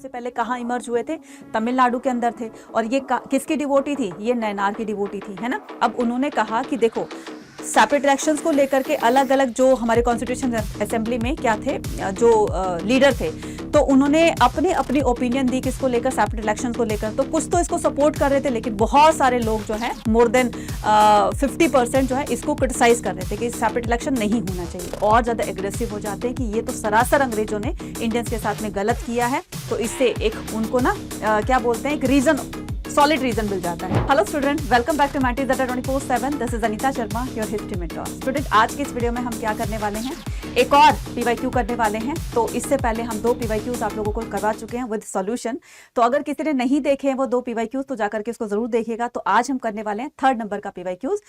सबसे पहले कहाँ इमर्ज हुए थे? तमिलनाडु के अंदर थे। और ये किसकी डिवोटी थी? ये नयनार की डिवोटी थी, है ना। अब उन्होंने कहा कि देखो सेपरेट इलेक्शंस को लेकर के अलग अलग जो हमारे कॉन्स्टिट्यूशन असेंबली में क्या थे, जो लीडर थे, तो उन्होंने अपनी अपनी ओपिनियन दी किसको लेकर, सेपरेट इलेक्शंस को लेकर। तो कुछ तो इसको सपोर्ट कर रहे थे, लेकिन बहुत सारे लोग जो है मोर देन 50% जो है इसको क्रिटिसाइज कर रहे थे कि सेपरेट इलेक्शन नहीं होना चाहिए। और ज्यादा एग्रेसिव हो जाते हैं कि ये तो सरासर अंग्रेजों ने इंडियंस के साथ में गलत किया है। तो इससे एक उनको ना क्या बोलते हैं, एक रीजन, सॉलिड रीजन मिल जाता है। Hello student, welcome back to Mattis 24/7। This is Anita Sharma, your history mentor. Student, आज के इस वीडियो में हम क्या करने वाले हैं, एक और पीवाईक्यू करने वाले हैं। तो इससे पहले हम 2 पीवाईक्यूज आप लोगों को करवा चुके हैं विद सॉल्यूशन। तो अगर किसी ने नहीं देखे हैं वो 2 पीवाईक्यूज, तो जाकर के इसको जरूर देखिएगा। तो आज हम करने वाले हैं 3rd नंबर का पीवाईक्यूज।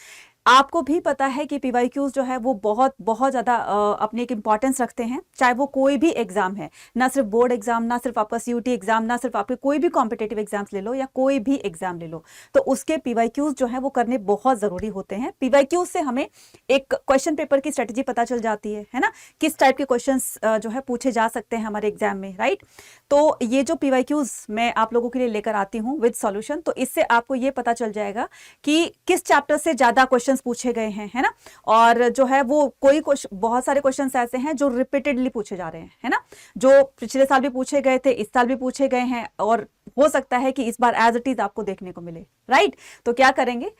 आपको भी पता है कि पीवाईक्यूज जो है वो बहुत बहुत ज्यादा अपनी एक इंपॉर्टेंस रखते हैं, चाहे वो कोई भी एग्जाम है, ना सिर्फ बोर्ड एग्जाम, ना सिर्फ आपका सीयूटी एग्जाम, ना सिर्फ आपके कोई भी कॉम्पिटेटिव एग्जाम्स ले लो या कोई भी एग्जाम ले लो, तो उसके पीवाईक्यूज जो है वो करने बहुत जरूरी होते हैं। पीवाईक्यूज से हमें एक क्वेश्चन पेपर की स्ट्रेटेजी पता चल जाती है ना, किस टाइप के क्वेश्चंस जो है पूछे जा सकते हैं हमारे एग्जाम में, राइट। तो ये जो पीवाईक्यूज मैं आप लोगों के लिए लेकर आती हूँ विद सॉल्यूशन, तो इससे आपको ये पता चल जाएगा कि किस चैप्टर से ज्यादा क्वेश्चंस पूछे गए हैं, है ना। और जो है वो कोई बहुत सारे क्वेश्चंस ऐसे हैं जो रिपीटेडली पूछे जा रहे हैं, है ना, जो पिछले साल भी पूछे गए थे, इस साल भी पूछे गए हैं, और हो सकता है कि इस बार एज इट इज आपको देखने को मिले, राइट। तो क्या करेंगे,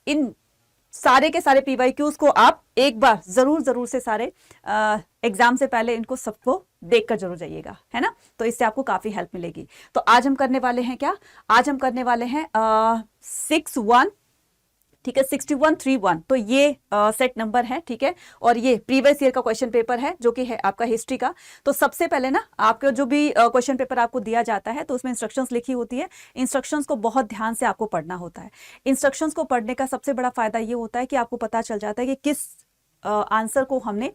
इन सारे के सारे पीवाईक्यूज को आप एक बार जरूर से सारे एग्जाम से पहले इनको सबको देखकर जरूर जाइएगा, है ना। तो इससे आपको काफी हेल्प मिलेगी। तो आज हम करने वाले हैं क्या, आज हम करने वाले हैं 61, ठीक है, 6131। तो ये सेट नंबर है, ठीक है। और ये प्रीवियस ईयर का क्वेश्चन पेपर है जो कि है आपका हिस्ट्री का। तो सबसे पहले ना आपका जो भी क्वेश्चन पेपर आपको दिया जाता है तो उसमें इंस्ट्रक्शंस लिखी होती है। इंस्ट्रक्शंस को बहुत ध्यान से आपको पढ़ना होता है। इंस्ट्रक्शंस को पढ़ने का सबसे बड़ा फायदा ये होता है कि आपको पता चल जाता है कि किस आंसर को हमने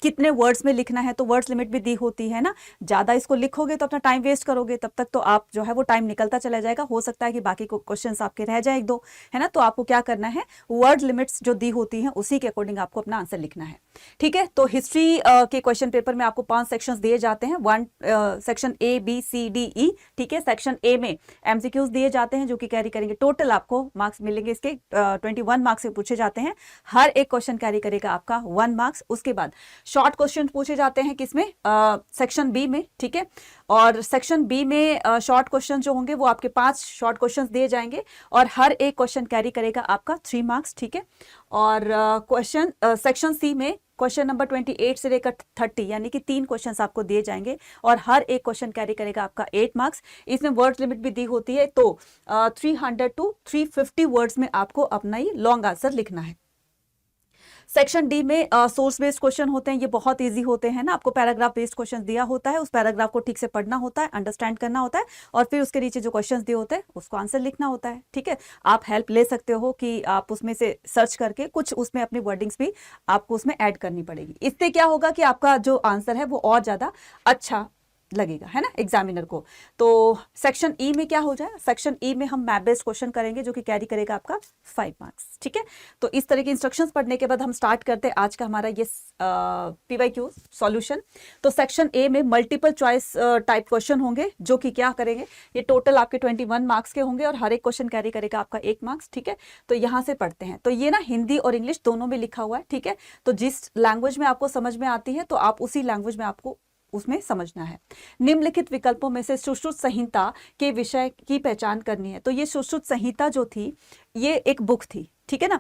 कितने वर्ड्स में लिखना है। तो वर्ड्स लिमिट भी दी होती है ना, ज्यादा इसको लिखोगे तो अपना टाइम वेस्ट करोगे, तब तक तो आप जो है वो टाइम निकलता चला जाएगा, हो सकता है कि बाकी क्वेश्चंस आपके रह जाए 1-2, है ना। तो आपको क्या करना है, वर्ड लिमिट्स जो दी होती हैं उसी के अकॉर्डिंग आपको अपना आंसर लिखना है, ठीक है। तो हिस्ट्री के क्वेश्चन पेपर में आपको 5 सेक्शंस दिए जाते हैं, 1 section A B C D E, ठीक है। सेक्शन A में MCQs दिए जाते हैं जो कि कैरी करेंगे, टोटल आपको मार्क्स मिलेंगे इसके 21 मार्क्स से पूछे जाते हैं। हर एक क्वेश्चन कैरी करेगा आपका 1 मार्क्स। उसके बाद शॉर्ट क्वेश्चन पूछे जाते हैं किसमें, सेक्शन बी में, ठीक है। और सेक्शन बी में शॉर्ट क्वेश्चन जो होंगे वो आपके 5 शॉर्ट क्वेश्चंस दिए जाएंगे और हर एक क्वेश्चन कैरी करेगा आपका 3 मार्क्स, ठीक है। और क्वेश्चन सेक्शन सी में क्वेश्चन नंबर 28 से लेकर 30 यानी कि 3 क्वेश्चंस आपको दिए जाएंगे और हर एक क्वेश्चन कैरी करेगा आपका 8 मार्क्स। इसमें वर्ड लिमिट भी दी होती है, तो 300 to 350 वर्ड्स में आपको अपना ही लॉन्ग आंसर लिखना है। सेक्शन डी में सोर्स बेस्ड क्वेश्चन होते हैं, ये बहुत इजी होते हैं ना। आपको पैराग्राफ बेस्ड क्वेश्चन दिया होता है, उस पैराग्राफ को ठीक से पढ़ना होता है, अंडरस्टैंड करना होता है और फिर उसके नीचे जो क्वेश्चंस दिए होते हैं उसको आंसर लिखना होता है, ठीक है। आप हेल्प ले सकते हो कि आप उसमें से सर्च करके कुछ उसमें अपनी वर्डिंग्स भी आपको उसमें ऐड करनी पड़ेगी। इससे क्या होगा कि आपका जो आंसर है वो और ज्यादा अच्छा लगेगा, है ना, एग्जामिनर को। तो सेक्शन ई में क्या हो जाए, सेक्शन ई में हम मैप बेस्ड क्वेश्चन करेंगे जो कि कैरी करेगा आपका 5 मार्क्स, ठीक है। तो इस तरह के इंस्ट्रक्शंस पढ़ने के बाद हम स्टार्ट करते हैं आज का हमारा ये पीवाईक्यू सॉल्यूशन। तो सेक्शन ए में मल्टीपल चॉइस टाइप क्वेश्चन होंगे जो कि क्या करेंगे, ये टोटल आपके 21 मार्क्स के होंगे और हर एक क्वेश्चन कैरी करेगा आपका 1 मार्क्स, ठीक है। तो यहाँ से पढ़ते हैं, तो ये ना हिंदी और इंग्लिश दोनों में लिखा हुआ है, ठीक है। तो जिस लैंग्वेज में आपको समझ में आती है तो आप उसी लैंग्वेज में आपको उसमें समझना है। निम्नलिखित विकल्पों में से सुश्रुत संहिता के विषय की पहचान करनी है। तो ये सुश्रुत संहिता जो थी ये एक बुक थी, ठीक है ना,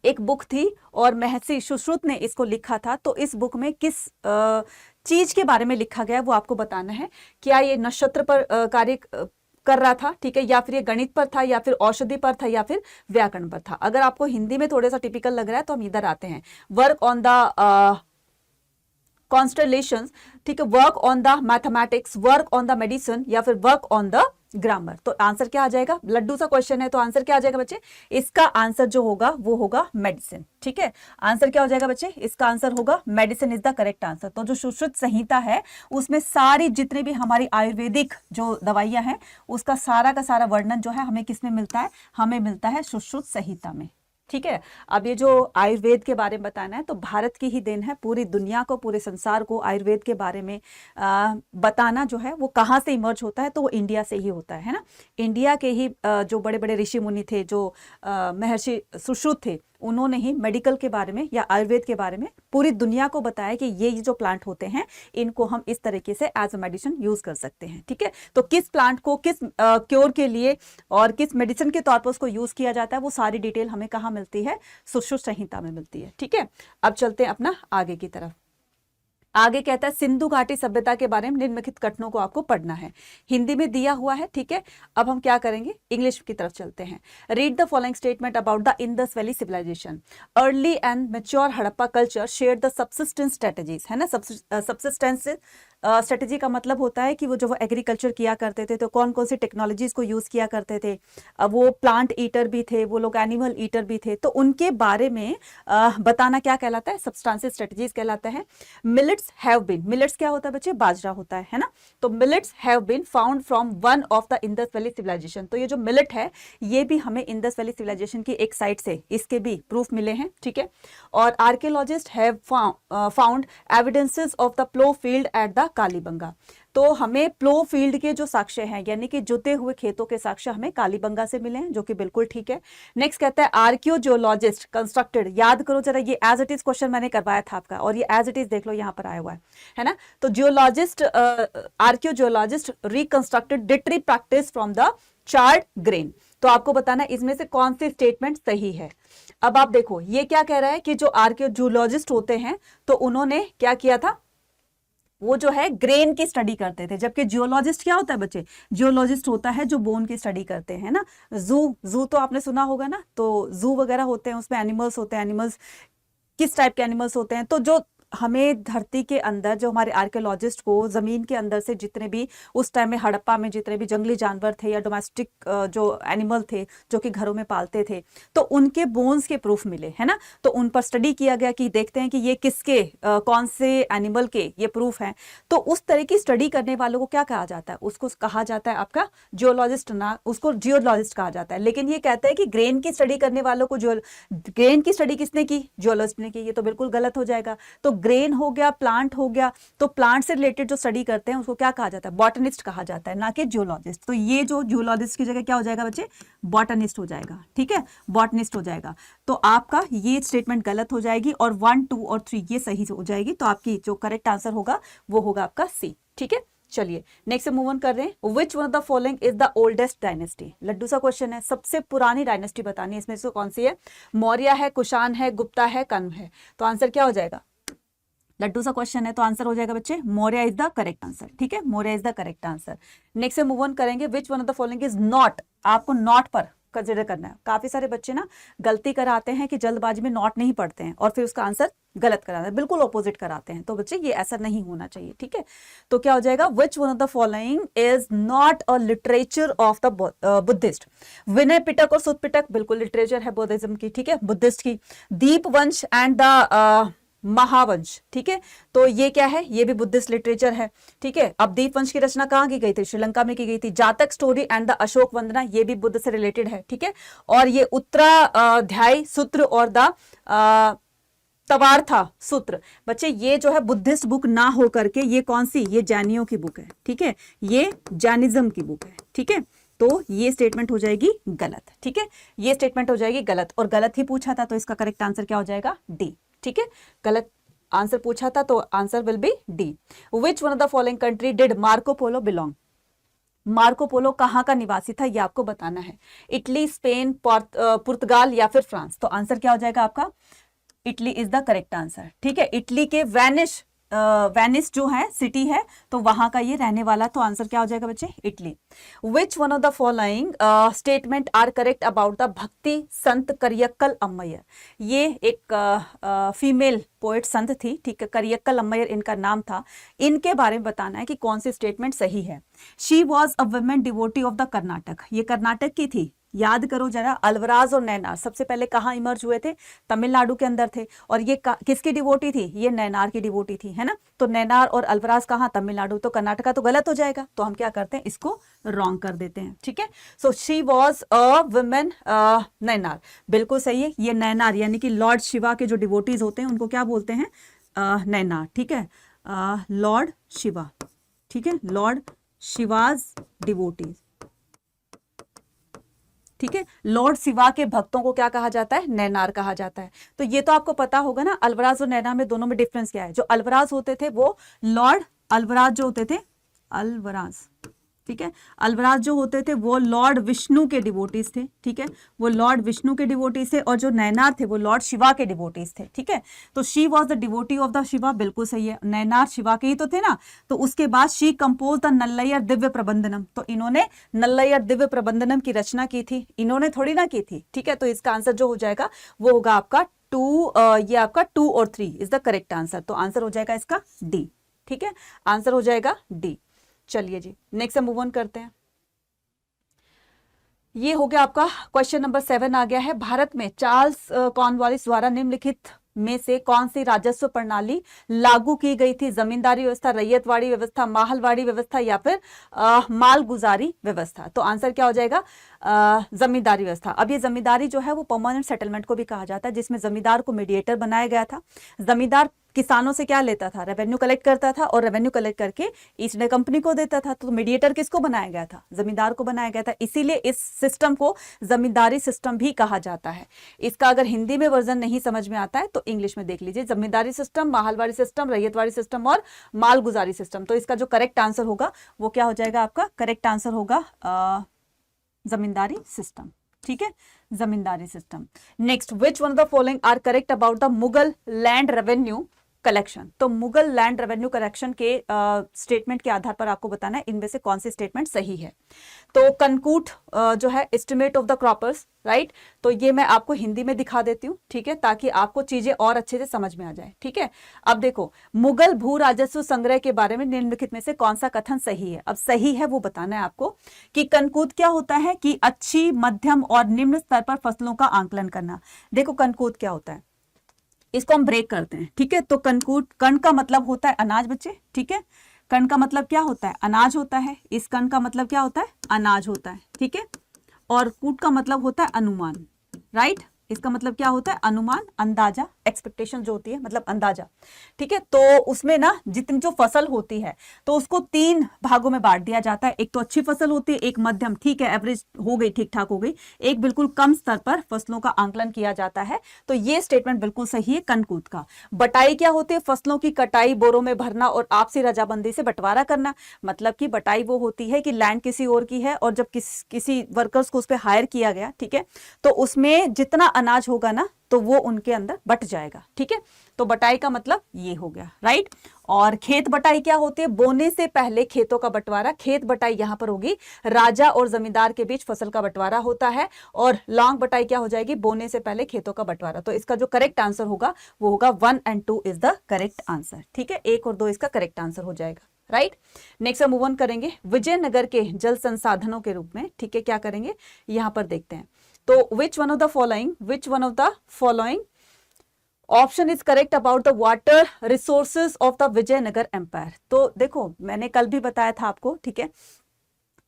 एक बुक थी और महर्षि सुश्रुत ने इसको लिखा था। तो इस बुक में किस चीज के बारे में लिखा गया वो आपको बताना है। क्या ये नक्षत्र पर कार्य कर रहा था, ठीक है, या फिर ये गणित पर था, या फिर औषधि पर था, या फिर व्याकरण पर था। अगर आपको हिंदी में थोड़ा सा टिपिकल लग रहा है तो हम इधर आते हैं, वर्क ऑन द कॉन्स्टलेशंस, ठीक है, work on the mathematics, work on the medicine, या फिर वर्क ऑन द ग्रामर। तो आंसर क्या आ जाएगा, लड्डू सा क्वेश्चन है तो आंसर क्या आ जाएगा बच्चे, इसका आंसर जो होगा वो होगा मेडिसिन, ठीक है। आंसर क्या हो जाएगा बच्चे, इसका आंसर होगा medicine is the correct answer. तो जो सुश्रुत संहिता है उसमें सारी जितने भी हमारी आयुर्वेदिक जो दवाइयां हैं उसका सारा का सारा वर्णन जो है हमें किसमें मिलता है, हमें मिलता है सुश्रुत संहिता में, ठीक है। अब ये जो आयुर्वेद के बारे में बताना है तो भारत की ही देन है, पूरी दुनिया को, पूरे संसार को आयुर्वेद के बारे में बताना जो है वो कहाँ से इमर्ज होता है, तो वो इंडिया से ही होता है ना। इंडिया के ही जो बड़े बड़े ऋषि मुनि थे, जो महर्षि सुश्रुत थे, उन्होंने ही मेडिकल के बारे में या आयुर्वेद के बारे में पूरी दुनिया को बताया कि ये जो प्लांट होते हैं इनको हम इस तरीके से एज अ मेडिसिन यूज कर सकते हैं। ठीक है, तो किस प्लांट को किस क्योर के लिए और किस मेडिसिन के तौर पर उसको यूज किया जाता है, वो सारी डिटेल हमें कहाँ मिलती है, सुश्रुत संहिता में मिलती है। ठीक है, अब चलते हैं अपना आगे की तरफ। आगे कहता है सिंधु घाटी सभ्यता के बारे में निम्नलिखित कथनों को आपको पढ़ना है। हिंदी में दिया हुआ है। ठीक है, अब हम क्या करेंगे, इंग्लिश की तरफ चलते हैं। Read the following statement about the Indus valley civilisation. Early and mature Harappa culture share the subsistence strategies, है ना। सबसिस्टेंस स्ट्रेटजी का मतलब होता है कि वो जो वो एग्रीकल्चर किया करते थे तो कौन कौन सी टेक्नोलॉजीज को यूज किया करते थे। अब वो प्लांट ईटर भी थे, वो लोग एनिमल ईटर भी थे, तो उनके बारे में बताना क्या कहलाता है, सब्सटेंशियल स्ट्रेटजीज कहलाता है। मिलेट्स हैव बीन, मिलेट्स क्या होता है बच्चे, बाजरा होता है ना। तो millets have been found from one of the Indus valley civilisation. तो ये जो मिलेट है ये भी हमें इंडस वैली सिविलाइजेशन की एक साइट से इसके भी प्रूफ मिले हैं। ठीक है, और archaeologists have found evidences of the plough field at the Kalibangan. तो हमें प्लो फील्ड के जो साक्ष्य हैं, यानी कि जुते हुए खेतों के साक्ष्य हमें कालीबंगा से मिले हैं, जो कि बिल्कुल ठीक है। नेक्स्ट कहता है आर्कियोजियोलॉजिस्ट कंस्ट्रक्टेड, याद करो जरा, ये एज इट इज क्वेश्चन मैंने करवाया था आपका, और ये एज इट इज देख लो यहाँ पर आया हुआ है ना। तो geologist, archaeogeologist reconstructed dietary practice from the charred grain. तो आपको बताना है इसमें से कौन सी स्टेटमेंट सही है। अब आप देखो ये क्या कह रहा है कि जो आर्कियोजियोलॉजिस्ट होते हैं तो उन्होंने क्या किया था, वो जो है ग्रेन की स्टडी करते थे, जबकि जियोलॉजिस्ट क्या होता है बच्चे, जियोलॉजिस्ट होता है जो बोन की स्टडी करते हैं ना। जू तो आपने सुना होगा ना, तो जू वगैरह होते हैं, उसमें एनिमल्स होते हैं। एनिमल्स किस टाइप के एनिमल्स होते हैं, तो जो हमें धरती के अंदर, जो हमारे आर्कियोलॉजिस्ट को जमीन के अंदर से जितने भी उस टाइम में हड़प्पा में जितने भी जंगली जानवर थे या डोमेस्टिक जो एनिमल थे जो कि घरों में पालते थे, तो उनके बोन्स के प्रूफ मिले, है ना। तो उन पर स्टडी किया गया कि देखते हैं कि ये किसके कौन से एनिमल के ये प्रूफ हैं। तो उस तरह की स्टडी करने वालों को क्या कहा जाता है, उसको कहा जाता है आपका जियोलॉजिस्ट, ना उसको जियोलॉजिस्ट कहा जाता है। लेकिन ये कहता है कि ग्रेन की स्टडी करने वालों को, ग्रेन की स्टडी किसने की, जियोलॉजिस्ट ने की, ये तो बिल्कुल गलत हो जाएगा। तो ग्रेन हो गया, प्लांट हो गया, तो प्लांट से रिलेटेड जो स्टडी करते हैं उसको क्या कहा जाता है, बॉटनिस्ट कहा जाता है, ना कि जियोलॉजिस्ट। तो ये जो जियोलॉजिस्ट की जगह क्या हो जाएगा बच्चे, बॉटनिस्ट हो जाएगा। ठीक है, बॉटनिस्ट हो जाएगा। तो आपका ये स्टेटमेंट गलत हो जाएगी और 1, 2 और 3 ये सही हो जाएगी। तो आपकी जो करेक्ट आंसर होगा वो होगा आपका सी। ठीक है, चलिए नेक्स्ट मूव ऑन कर रहे हैं। Which one of the following is the oldest dynasty. लड्डू सा क्वेश्चन है, सबसे पुरानी डायनेस्टी बतानी है, इसमें से कौन सी है, मौर्य है, कुषाण है, गुप्ता है, कण्व है। तो आंसर क्या हो जाएगा, लड्डू सा क्वेश्चन है तो आंसर हो जाएगा बच्चे Maurya is the correct answer. ठीक है, Maurya is the correct answer. Next move on करेंगे। Which one of the following is not, आपको नॉट पर कंसिडर करना है। काफी सारे बच्चे ना गलती कराते हैं कि जल्दबाजी में नॉट नहीं पढ़ते हैं और फिर उसका आंसर गलत कराते हैं, बिल्कुल ऑपोजिट कराते हैं। तो बच्चे ये ऐसा नहीं होना चाहिए। ठीक है, तो क्या हो जाएगा, which one of the following is not a literature of the Buddhist. Vinaya Pitaka और सुत पिटक बिल्कुल लिटरेचर है बुद्धिज्म की, ठीक है, बुद्धिस्ट की। दीपवंश एंड द महावंश, ठीक है, तो ये क्या है, ये भी बुद्धिस्ट लिटरेचर है। ठीक है, अब दीपवंश की रचना कहाँ की गई थी, श्रीलंका में की गई थी। जातक स्टोरी एंड द अशोक वंदना ये भी बुद्ध से रिलेटेड है। ठीक है, और ये उत्तराध्याय सूत्र और द तवार्था सूत्र, बच्चे ये जो है बुद्धिस्ट बुक ना हो करके ये कौन सी, ये जैनियों की बुक है। ठीक है, ये जैनिज्म की बुक है। ठीक है, तो ये स्टेटमेंट हो जाएगी गलत। ठीक है, ये स्टेटमेंट हो जाएगी गलत, और गलत ही पूछा था तो इसका करेक्ट आंसर क्या हो जाएगा, डी। ठीक है, गलत आंसर पूछा था तो answer will be D. Which one of the following country did Marco Polo belong. Marco Polo कहाँ का निवासी था ये आपको बताना है, इटली, स्पेन, पुर्तगाल या फिर फ्रांस। तो आंसर क्या हो जाएगा आपका, Italy is the correct answer. ठीक है, इटली के वेनिस जो है सिटी है, तो वहां का ये रहने वाला। तो आंसर क्या हो जाएगा बच्चे, Italy. Which one of the following statement are correct about the bhakti sant करियक्कल अम्मैयर। ये एक फीमेल पोएट संत थी, ठीक है, करियक्कल अम्मैयर इनका नाम था। इनके बारे में बताना है कि कौन सी स्टेटमेंट सही है। She was a women devotee of the Karnataka, ये कर्नाटक की थी, याद करो जरा, अल्वराज और नैनार सबसे पहले कहाँ इमर्ज हुए थे? तमिलनाडु के अंदर थे। और ये किसकी डिवोटी थी? ये नैनार की डिवोटी थी, है ना। तो नैनार और अल्वराज कहाँ? तमिलनाडु। तो कर्नाटका तो गलत हो जाएगा, तो हम क्या करते हैं, इसको रॉन्ग कर देते हैं, ठीक है। So she was a women Nayanar, बिल्कुल सही है। ये नैनार यानी कि लॉर्ड शिवा के जो डिवोटीज होते हैं उनको क्या बोलते हैं? नैनार, ठीक है। लॉर्ड शिवा, ठीक है, लॉर्ड शिवाज डिवोटीज, ठीक है। लॉर्ड शिवा के भक्तों को क्या कहा जाता है? नैनार कहा जाता है। तो ये तो आपको पता होगा ना, अल्वराज और नैनार में दोनों में डिफरेंस क्या है। जो अल्वराज होते थे वो लॉर्ड अल्वराज जो होते थे, अल्वराज, ठीक है, अल्वराज जो होते थे वो लॉर्ड विष्णु के डिवोटीज थे, ठीक है, वो लॉर्ड विष्णु के डिवोटीज थे। और जो नैनार थे वो लॉर्ड शिवा के डिवोटीज थे, ठीक है। तो she was the devotee of the Shiva, बिल्कुल सही है। नैनार शिवा के ही तो थे ना। तो उसके बाद शी कंपोज द नल्लैयर दिव्य प्रबंधनम, तो इन्होंने नल्लैयर दिव्य प्रबंधनम की रचना की थी, इन्होंने थोड़ी ना की थी, ठीक है। तो इसका आंसर जो हो जाएगा वो होगा आपका 2, ये आपका 2 और 3 इज द करेक्ट आंसर। तो आंसर हो जाएगा इसका डी, ठीक है, आंसर हो जाएगा डी। चलिए जी, नेक्स्ट मूव ऑन करते हैं। ये हो गया आपका क्वेश्चन नंबर 7 आ गया है। भारत में चार्ल्स कॉर्नवालिस द्वारा निम्नलिखित में से कौन सी राजस्व प्रणाली लागू की गई थी? जमींदारी व्यवस्था, रैयतवाड़ी व्यवस्था, माहलवाड़ी व्यवस्था या फिर मालगुजारी व्यवस्था। तो आंसर क्या हो जाएगा? जमींदारी व्यवस्था। अब ये जमींदारी जो है वो परमानेंट सेटलमेंट को भी कहा जाता है, जिसमें जमींदार को मीडिएटर बनाया गया था। जमींदार किसानों से क्या लेता था? रेवेन्यू कलेक्ट करता था, और रेवेन्यू कलेक्ट करके ईस्ट इंडिया कंपनी को देता था। तो मीडिएटर किसको बनाया गया था? जमींदार को बनाया गया था। इसीलिए इस सिस्टम को जमींदारी सिस्टम भी कहा जाता है। इसका अगर हिंदी में वर्जन नहीं समझ में आता है तो इंग्लिश में देख लीजिए, जमींदारी सिस्टम, माहलवाड़ी सिस्टम, रैयतवाड़ी सिस्टम और मालगुजारी सिस्टम। तो इसका जो करेक्ट आंसर होगा वो क्या हो जाएगा? आपका करेक्ट आंसर होगा जमींदारी सिस्टम, ठीक है, zamindari system. Next, which one of the following are correct about the Mughal land revenue collection? तो मुगल लैंड रेवेन्यू कलेक्शन के स्टेटमेंट के आधार पर आपको बताना है इनमें से कौन सी स्टेटमेंट सही है। तो कनकूट जो है estimate of the croppers, right, तो ये मैं आपको हिंदी में दिखा देती हूँ, ठीक है, ताकि आपको चीजें और अच्छे से समझ में आ जाए, ठीक है। अब देखो, मुगल भू राजस्व संग्रह के बारे में निम्नलिखित में से कौन सा कथन सही है? अब सही है वो बताना है आपको कि कनकूट क्या होता है कि अच्छी, मध्यम और निम्न स्तर पर फसलों का आंकलन करना। देखो कनकूट क्या होता है, इसको हम ब्रेक करते हैं, ठीक है। तो कनकूट, कण का मतलब होता है अनाज बच्चे, ठीक है, कण का मतलब क्या होता है? अनाज होता है। इस कण का मतलब क्या होता है? अनाज होता है, ठीक है। और कूट का मतलब होता है अनुमान, राइट, इसका मतलब क्या होता है? अनुमान, अंदाजा, एक्सपेक्टेशन जो होती है, मतलब अंदाजा, ठीक है। तो उसमें ना जितनी जो फसल होती है तो उसको 3 भागों में बांट दिया जाता है। एक तो अच्छी फसल होती है, एक मध्यम, ठीक है, एवरेज हो गई, ठीक ठाक हो गई, एक बिल्कुल कम स्तर पर फसलों का आंकलन किया जाता है। तो ये स्टेटमेंट बिल्कुल सही है कनकूट का। बटाई क्या होती है? फसलों की कटाई, बोरों में भरना और आपसी रजाबंदी से बंटवारा करना। मतलब कि बटाई वो होती है कि लैंड किसी और की है और जब किसी वर्कर्स को उस पर हायर किया गया, ठीक है, तो उसमें जितना अनाज होगा ना तो वो उनके अंदर बट जाएगा, ठीक है। तो बटाई का मतलब ये हो गया, राइट। और खेत बटाई क्या होती है? बोने से पहले खेतों का बंटवारा। खेत बटाई यहां पर होगी, राजा और जमींदार के बीच फसल का बंटवारा होता है। और लॉन्ग बटाई क्या हो जाएगी? बोने से पहले खेतों का बंटवारा। तो इसका जो करेक्ट आंसर होगा वो होगा 1 और 2 इज द करेक्ट आंसर, ठीक है, 1 और 2 इसका करेक्ट आंसर हो जाएगा, राइट। नेक्स्ट हम मूव ऑन करेंगे विजयनगर के जल संसाधनों के रूप में, ठीक है, क्या करेंगे यहां पर देखते हैं। तो which one of the following option is correct about the water resources of the Vijayanagar empire? तो देखो मैंने कल भी बताया था आपको, ठीक है,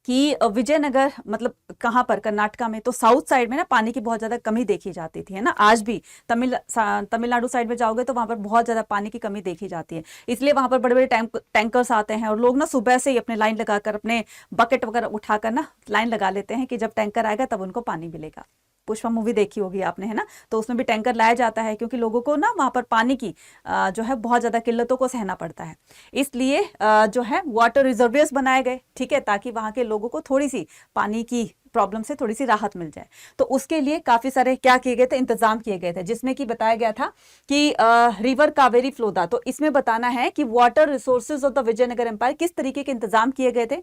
कि विजयनगर मतलब कहाँ पर? कर्नाटका में। तो साउथ साइड में ना पानी की बहुत ज्यादा कमी देखी जाती थी, है ना। आज भी तमिलनाडु साइड में जाओगे तो वहां पर बहुत ज्यादा पानी की कमी देखी जाती है। इसलिए वहां पर बड़े बड़े टैंकर्स आते हैं और लोग ना सुबह से ही अपने लाइन लगाकर, अपने बकेट वगैरह उठाकर ना लाइन लगा लेते हैं कि जब टैंकर आएगा तब उनको पानी मिलेगा। पुष्पा मूवी देखी होगी आपने, है ना। तो उसमें भी टैंकर लाया जाता है क्योंकि लोगों को ना वहां पर पानी की जो है बहुत ज्यादा किल्लतों को सहना पड़ता है। इसलिए जो है वाटर रिजर्वियर्स बनाए गए, ठीक है, ताकि वहां के लोगों को थोड़ी सी पानी की प्रॉब्लम से थोड़ी सी राहत मिल जाए। तो उसके लिए काफी सारे क्या किए गए थे? इंतजाम किए गए थे, जिसमें कि बताया गया था कि रिवर कावेरी फ्लोदा। तो इसमें बताना है कि water resources of the Vijayanagar empire किस तरीके के इंतजाम किए गए थे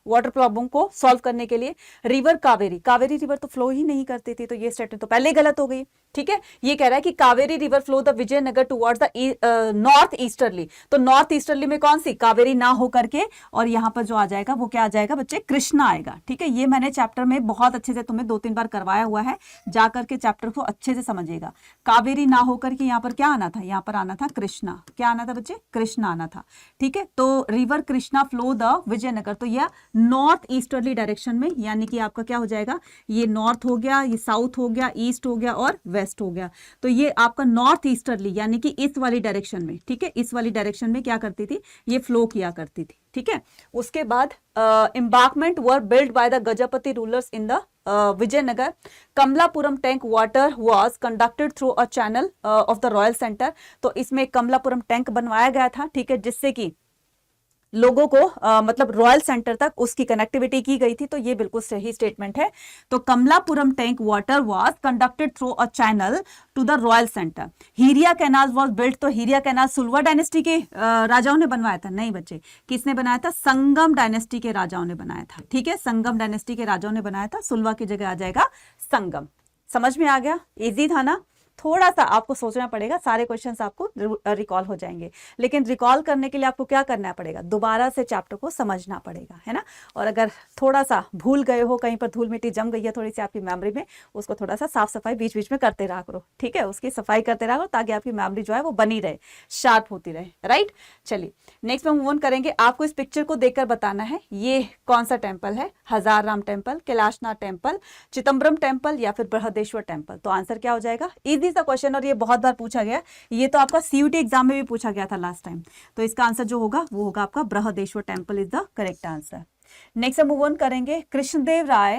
वाटर प्रॉब्लम को सॉल्व करने के लिए। रिवर कावेरी रिवर तो फ्लो ही नहीं करती थी, तो ये स्टेटमेंट तो पहले ही गलत हो गई, ठीक है, ये कह रहा है कि Kaveri river flow the Vijayanagar towards the north easterly, तो नॉर्थ ईस्टर्ली में कौन सी, कावेरी ना हो करके, और यहाँ पर जो आ जाएगा वो क्या आ जाएगा बच्चे, कृष्णा आएगा। ठीक है, ये मैंने चैप्टर में बहुत अच्छे से तुम्हें 2-3 बार करवाया हुआ है, जा करके चैप्टर को अच्छे से समझिएगा। कावेरी ना होकर के यहाँ पर क्या आना था, यहाँ पर आना था कृष्णा, क्या आना था बच्चे, कृष्णा आना था। ठीक है, तो river Krishna flow the Vijayanagar, तो यह नॉर्थ ईस्टर्ली डायरेक्शन में, यानी कि आपका क्या हो जाएगा, ये नॉर्थ हो गया, ये साउथ हो गया, ईस्ट हो गया और वेस्ट हो गया, तो ये आपका नॉर्थ ईस्टर्ली यानी कि इस वाली डायरेक्शन में, ठीक है, इस वाली डायरेक्शन में क्या करती थी, ये फ्लो किया करती थी। ठीक है, उसके बाद embankment were built by the Gajapati rulers in the Vijayanagar. Kamalapuram tank water was conducted through a channel of the Royal Center, तो इसमें कमलापुरम टैंक बनवाया गया था। ठीक है, जिससे कि लोगों को मतलब रॉयल सेंटर तक उसकी कनेक्टिविटी की गई थी, तो ये बिल्कुल सही स्टेटमेंट है। तो Kamalapuram tank water was conducted through a channel to the royal centre. Hiriya canal was built, तो हीरिया कैनाल सुलवा डायनेस्टी के राजाओं ने बनवाया था, नहीं बच्चे, किसने बनाया था, संगम डायनेस्टी के राजाओं ने बनाया था। ठीक है, संगम डायनेस्टी के राजाओं ने बनाया था, सुलवा की जगह आ जाएगा संगम। समझ में आ गया, इजी था ना, थोड़ा सा आपको सोचना पड़ेगा, सारे क्वेश्चंस आपको रिकॉल हो जाएंगे, लेकिन रिकॉल करने के लिए आपको क्या करना पड़ेगा, दोबारा से चैप्टर को समझना पड़ेगा, है ना। और अगर थोड़ा सा भूल गए हो, कहीं पर धूल मिट्टी जम गई है थोड़ी सी आपकी मेमोरी में, उसको थोड़ा सा साफ सफाई बीच बीच में करते रहा करो। ठीक है, उसकी सफाई करते रहा करो ताकि आपकी मेमोरी जो है वो बनी रहे, शार्प होती रहे। राइट, चलिए नेक्स्ट में मूव ऑन करेंगे। आपको इस पिक्चर को देखकर बताना है ये कौन सा टेम्पल है, हजार Ram temple, Kailashnath temple, Chidambaram temple या फिर बृहदेश्वर टेम्पल। तो आंसर क्या हो जाएगा, इजी सा क्वेश्चन और ये बहुत बार पूछा गया, ये तो आपका सीयूटी एग्जाम में भी पूछा गया था लास्ट टाइम। तो इसका आंसर जो होगा वो होगा आपका Brihadeshwara temple is the correct answer. Next move on करेंगे। कृष्णदेव राय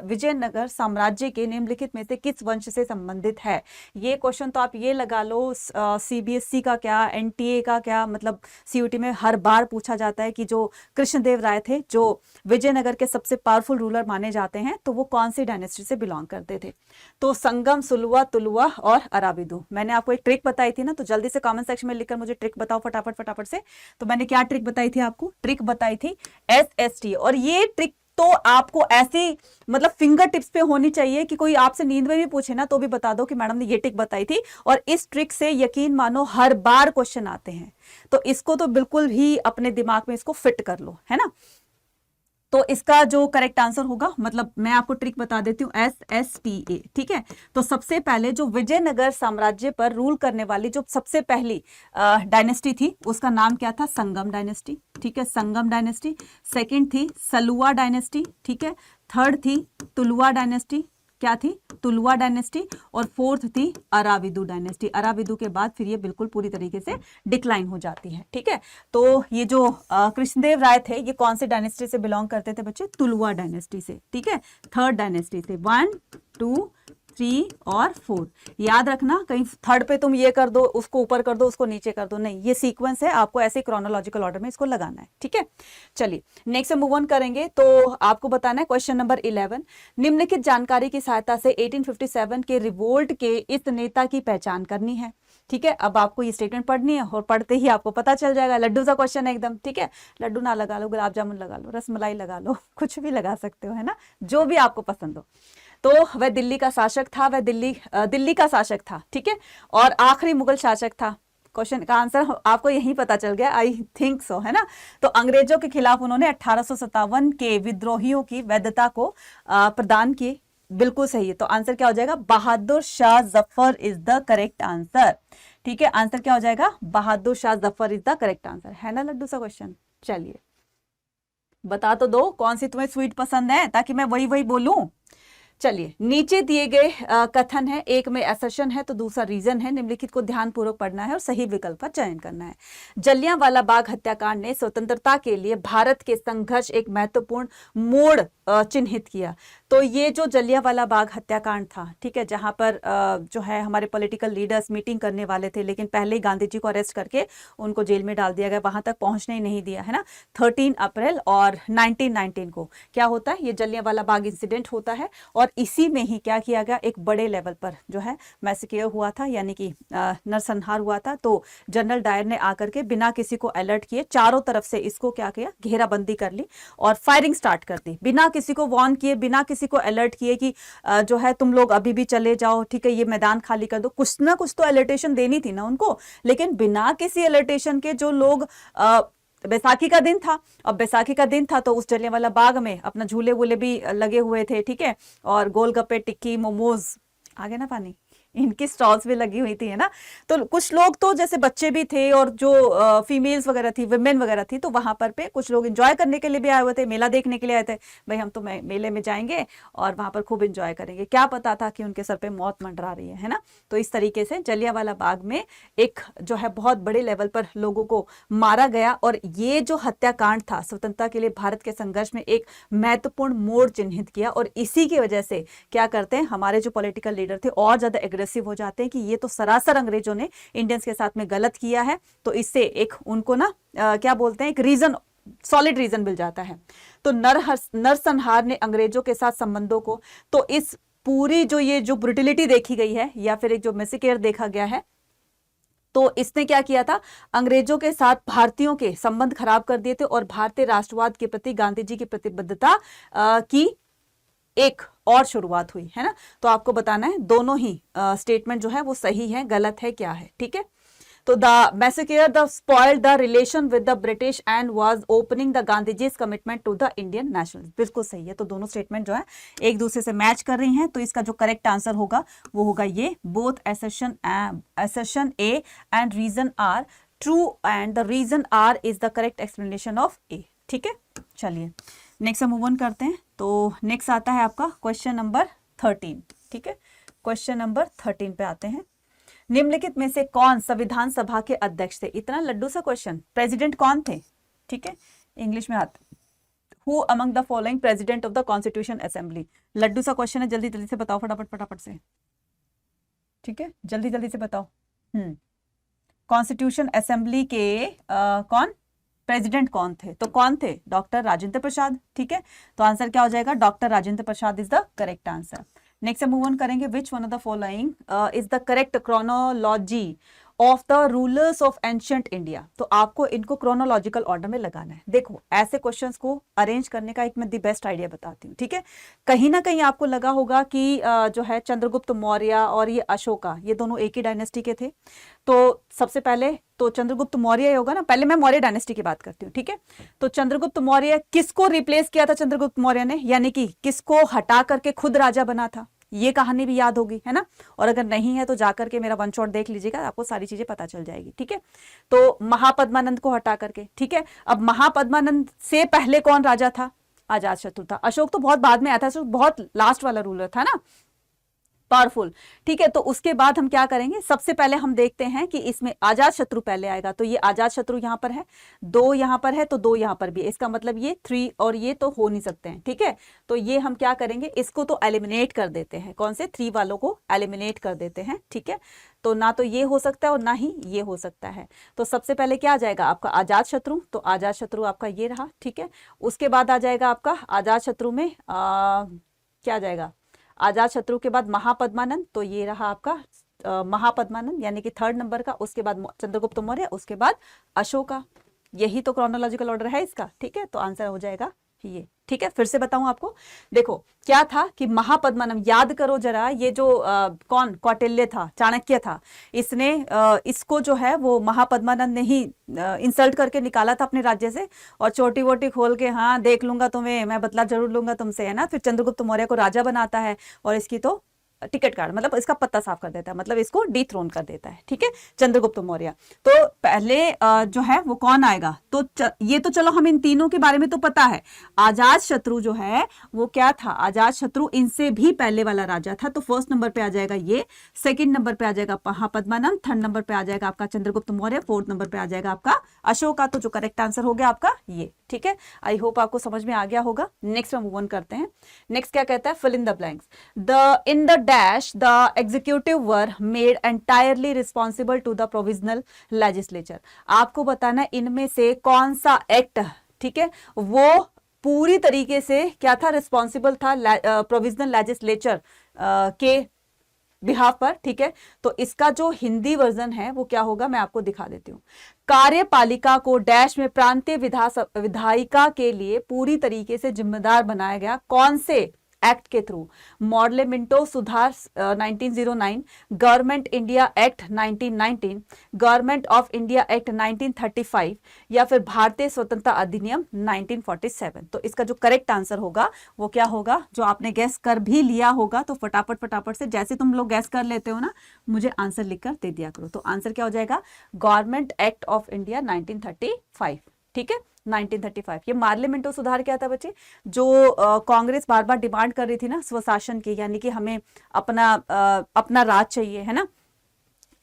विजयनगर साम्राज्य के निम्नलिखित में से किस वंश से संबंधित है। ये क्वेश्चन तो आप ये लगा लो सीबीएसई का क्या, एनटीए का क्या, मतलब सीयूटी में हर बार पूछा जाता है कि जो कृष्णदेव राय थे, जो विजयनगर के सबसे पावरफुल रूलर माने जाते हैं, तो वो कौन सी डायनेस्टी से बिलोंग करते थे। तो संगम, सुलवा, तुलवा और अराविदु। मैंने आपको एक ट्रिक बताई थी ना, तो जल्दी से कमेंट सेक्शन में लिखकर मुझे ट्रिक बताओ फटाफट फटाफट से। तो मैंने क्या ट्रिक बताई थी आपको, ट्रिक बताई थी SST, और ये ट्रिक तो आपको ऐसी मतलब फिंगर टिप्स पे होनी चाहिए कि कोई आपसे नींद में भी पूछे ना तो भी बता दो कि मैडम ने ये ट्रिक बताई थी, और इस ट्रिक से यकीन मानो हर बार क्वेश्चन आते हैं। तो इसको तो बिल्कुल भी अपने दिमाग में इसको फिट कर लो, है ना। तो इसका जो करेक्ट आंसर होगा, मतलब मैं आपको ट्रिक बता देती हूँ, SSTA। ठीक है, तो सबसे पहले जो विजयनगर साम्राज्य पर रूल करने वाली जो सबसे पहली डायनेस्टी थी उसका नाम क्या था, संगम डायनेस्टी। ठीक है, संगम डायनेस्टी। सेकंड थी सलुवा डायनेस्टी। ठीक है, थर्ड थी तुलुवा डायनेस्टी, क्या थी, तुलुवा डायनेस्टी। और फोर्थ थी अराविदु डायनेस्टी। अराविदु के बाद फिर ये बिल्कुल पूरी तरीके से डिक्लाइन हो जाती है। ठीक है, तो ये जो कृष्णदेव राय थे ये कौन से डायनेस्टी से बिलोंग करते थे बच्चे, तुलुवा डायनेस्टी से। ठीक है, थर्ड डायनेस्टी से। 1, 2, 3 और 4। याद रखना, कहीं थर्ड पे तुम ये कर दो, उसको ऊपर कर दो, उसको नीचे कर दो, नहीं, ये सीक्वेंस है, आपको ऐसे क्रोनोलॉजिकल ऑर्डर में इसको लगाना है। ठीक है, चलिए नेक्स्ट मूव ऑन करेंगे। तो आपको बताना है क्वेश्चन नंबर 11, निम्नलिखित जानकारी की सहायता से 1857 के रिवोल्ट के इस नेता की पहचान करनी है। ठीक है, अब आपको ये स्टेटमेंट पढ़नी है और पढ़ते ही आपको पता चल जाएगा। लड्डू सा क्वेश्चन है एकदम। ठीक है, लड्डू ना लगा लो, गुलाब जामुन लगा लो, रसमलाई लगा लो, कुछ भी लगा सकते हो, है ना, जो भी आपको पसंद हो। तो वह दिल्ली का शासक था, वह दिल्ली का शासक था। ठीक है, और आखिरी मुगल शासक था। क्वेश्चन का आंसर आपको यही पता चल गया, आई थिंक सो, है ना। तो अंग्रेजों के खिलाफ उन्होंने 1857 के विद्रोहियों की वैधता को प्रदान की। बिल्कुल सही है, तो आंसर क्या हो जाएगा, Bahadur Shah Zafar is the correct answer. ठीक है, आंसर क्या हो जाएगा, Bahadur Shah Zafar is the correct answer, है ना लड्डू सा क्वेश्चन। चलिए बता तो दो कौन सी तुम्हें स्वीट पसंद है ताकि मैं वही वही बोलूं। चलिए, नीचे दिए गए कथन है, एक में असर्शन है तो दूसरा रीजन है, निम्नलिखित को ध्यानपूर्वक पढ़ना है और सही विकल्प का चयन करना है। जलियांवाला बाग हत्याकांड ने स्वतंत्रता के लिए भारत के संघर्ष एक महत्वपूर्ण मोड़ चिन्हित किया। तो ये जो जलियांवाला बाग हत्याकांड था, ठीक है, जहां पर जो है हमारे पॉलिटिकल लीडर्स मीटिंग करने वाले थे, लेकिन पहले ही गांधी जी को अरेस्ट करके उनको जेल में डाल दिया गया, वहां तक पहुंचने ही नहीं दिया, है ना। 13 अप्रैल और 1919 को क्या होता है, ये जलियांवाला बाग इंसिडेंट होता है, और इसी में ही क्या किया गया, एक बड़े लेवल पर जो है मैसेक्योर हुआ था, यानी कि नरसंहार हुआ था। तो जनरल डायर ने आकर के बिना किसी को अलर्ट किए चारों तरफ से इसको क्या किया, घेराबंदी कर ली और फायरिंग स्टार्ट कर दी, बिना किसी को वार्न किए, बिना किसी को अलर्ट किए कि जो है तुम लोग अभी भी चले जाओ, ठीक है, ये मैदान खाली कर दो, कुछ ना कुछ तो अलर्टेशन देनी थी ना उनको। लेकिन बिना किसी अलर्टेशन के जो लोग बैसाखी का दिन था, अब बैसाखी का दिन था तो उस जलियांवाला बाग में अपना झूले वूले भी लगे हुए थे, ठीक है, और गोलगप्पे, टिक्की, मोमोज, आगे ना पानी, इनकी स्टॉल्स भी लगी हुई थी, है ना। तो कुछ लोग तो जैसे बच्चे भी थे और जो फीमेल्स वगैरह थी, वुमेन वगैरह थी, तो वहां पर पे कुछ लोग एंजॉय करने के लिए भी आए हुए थे, मेला देखने के लिए आए थे, भाई हम तो मेले में जाएंगे और वहां पर खूब एंजॉय करेंगे। क्या पता था कि उनके सर पे मौत मंडरा रही है ना। तो इस तरीके से जलियांवाला बाग में एक जो है बहुत बड़े लेवल पर लोगों को मारा गया, और ये जो हत्याकांड था स्वतंत्रता के लिए भारत के संघर्ष में एक महत्वपूर्ण मोड़ चिन्हित किया। और इसी की वजह से क्या करते हैं हमारे जो पॉलिटिकल लीडर थे और ज्यादा एग्रेसिव हो जाते हैं कि ये तो सरासर अंग्रेजों ने इंडियंस के साथ में गलत किया है। तो इससे एक उनको ना क्या बोलते हैं, एक रीजन, सॉलिड रीजन मिल जाता है। तो नरसंहार ने अंग्रेजों के साथ संबंधों को, तो इस पूरी जो ये जो ब्रुटिलिटी देखी गई है या फिर एक जो मैसेकेयर देखा गया है, तो इसने क्या किया था, अंग्रेजों के साथ भारतीयों के संबंध खराब कर दिए थे और भारतीय राष्ट्रवाद के प्रति गांधी जी की प्रतिबद्धता की एक और शुरुआत हुई, है ना। तो आपको बताना है दोनों ही स्टेटमेंट जो है वो सही है, गलत है, क्या है, ठीक है। तो the massacre the spoiled the relation with the British and was opening the Gandhiji's commitment to the Indian national, बिल्कुल सही है। तो दोनों स्टेटमेंट जो है एक दूसरे से मैच कर रही हैं। तो इसका जो करेक्ट आंसर होगा वो होगा ये, both assertion A and reason are true and the reason are is the correct explanation of A, ठीक है। चलिए नेक्स्ट हम मूव ऑन करते हैं। तो नेक्स्ट आता है आपका क्वेश्चन नंबर 13, ठीक है। क्वेश्चन नंबर 13 पे आते हैं। निम्नलिखित में से कौन संविधान सभा के अध्यक्ष थे? इतना लड्डू सा क्वेश्चन, प्रेसिडेंट कौन थे, ठीक है, इंग्लिश में आता, who among the following president of the constitution assembly. लड्डू सा क्वेश्चन है, जल्दी जल्दी से बताओ, फटाफट फटाफट से, ठीक है, जल्दी जल्दी से बताओ। कॉन्स्टिट्यूशन असेंबली के कौन प्रेसिडेंट कौन थे? तो कौन थे? डॉक्टर राजेंद्र प्रसाद, ठीक है। तो आंसर क्या हो जाएगा? Doctor Rajendra Prasad is the correct answer. Next हम मूव ऑन करेंगे। Which one of the following is the correct chronology of the rulers of ancient India. तो आपको इनको क्रोनोलॉजिकल ऑर्डर में लगाना है। देखो ऐसे क्वेश्चंस को अरेंज करने का एक मैं दी बेस्ट आइडिया बताती हूँ, ठीक है। कहीं ना कहीं आपको लगा होगा कि जो है चंद्रगुप्त मौर्य और ये अशोका, ये दोनों एक ही डायनेस्टी के थे। तो सबसे पहले तो चंद्रगुप्त मौर्य होगा ना, पहले मैं मौर्य डायनेस्टी की बात करती हूँ, ठीक है। तो चंद्रगुप्त मौर्य किसको रिप्लेस किया था चंद्रगुप्त मौर्य ने, यानी कि किसको हटा करके खुद राजा बना था? ये कहानी भी याद होगी, है ना। और अगर नहीं है तो जाकर के मेरा वन शॉट देख लीजिएगा, आपको सारी चीजें पता चल जाएगी, ठीक है। तो महापद्मानंद को हटा करके, ठीक है। अब महापद्मानंद से पहले कौन राजा था? अजात शत्रु था। अशोक तो बहुत बाद में आया था, अशोक बहुत लास्ट वाला रूलर था ना, पावरफुल, ठीक है। तो उसके बाद हम क्या करेंगे, सबसे पहले हम देखते हैं कि इसमें अजात शत्रु पहले आएगा। तो ये अजात शत्रु यहां पर है, 2 यहां पर है, तो 2 यहां पर भी, इसका मतलब ये 3 और ये तो हो नहीं सकते हैं, ठीक है। तो ये हम क्या करेंगे, इसको तो एलिमिनेट कर देते हैं, कौन से 3 वालों को एलिमिनेट कर देते हैं, ठीक है। तो ना तो ये हो सकता है और ना ही ये हो सकता है। तो सबसे पहले क्या आ जाएगा आपका अजात शत्रु, तो अजात शत्रु आपका ये रहा, ठीक है। उसके बाद आ जाएगा आपका अजात शत्रु में क्या आ जाएगा, अजात शत्रु के बाद महापद्मानंद, तो ये रहा आपका महापद्मानंद यानी कि 3rd नंबर का। उसके बाद चंद्रगुप्त मौर्य, उसके बाद अशोका। यही तो क्रोनोलॉजिकल ऑर्डर है इसका, ठीक है। तो आंसर हो जाएगा ये, ठीक है। फिर से बताऊं आपको, देखो क्या था कि महापद्मानंद, याद करो जरा, ये जो कौन कौटिल्य था, चाणक्य था, इसने इसको जो है वो महापद्मानंद ने ही इंसल्ट करके निकाला था अपने राज्य से, और चोटी वोटी खोल के, हाँ देख लूंगा तुम्हें, मैं बदला जरूर लूंगा तुमसे, है ना। फिर चंद्रगुप्त मौर्य को राजा बनाता है और इसकी तो टिकट कार्ड, मतलब इसका पत्ता साफ कर देता है, मतलब इसको डिथ्रोन कर देता है, ठीक है, चंद्रगुप्त मौर्य। तो पहले जो है वो कौन आएगा, तो ये तो चलो हम इन तीनों के बारे में तो पता है। अजात शत्रु जो है वो क्या था, अजात शत्रु इनसे भी पहले वाला राजा था। तो 1st नंबर पे आ जाएगा ये, 2nd नंबर पे आ जाएगा महापद्मानंद, 3rd नंबर पे आ जाएगा आपका चंद्रगुप्त मौर्य, 4th नंबर पे आ जाएगा आपका अशोका। तो जो करेक्ट आंसर हो गया आपका ये, ठीक है। आई होप आपको समझ में आ गया होगा। नेक्स्ट हम मूव ऑन करते हैं। नेक्स्ट क्या कहता है, fill in the blanks. In the dash the executive were made entirely responsible to the provisional legislature. आपको बताना है इनमें से कौन सा एक्ट, ठीक है, वो पूरी तरीके से क्या था, रिस्पॉन्सिबल था प्रोविजनल लेजिस्लेचर के बिहाफ पर, ठीक है। तो इसका जो हिंदी वर्जन है वो क्या होगा, मैं आपको दिखा देती हूँ। कार्यपालिका को डैश में प्रांतीय विधायिका के लिए पूरी तरीके से जिम्मेदार बनाया गया, कौन से एक्ट के थ्रू? मॉडल मिंटो सुधार 1909, government India act 1919, government of India act 1935 या फिर भारतीय स्वतंत्रता अधिनियम 1947। तो इसका जो करेक्ट आंसर होगा वो क्या होगा? जो आपने गैस कर भी लिया होगा तो फटाफट फटाफट से, जैसे तुम लोग गैस कर लेते हो ना, मुझे आंसर लिखकर दे दिया करो। तो आंसर क्या हो जाएगा? Government act of India 1935। ठीक है, 1935। ये मार्ले मिंटो सुधार क्या था बच्चे? जो कांग्रेस बार बार डिमांड कर रही थी ना स्वशासन की, यानी कि हमें अपना राज चाहिए, है ना,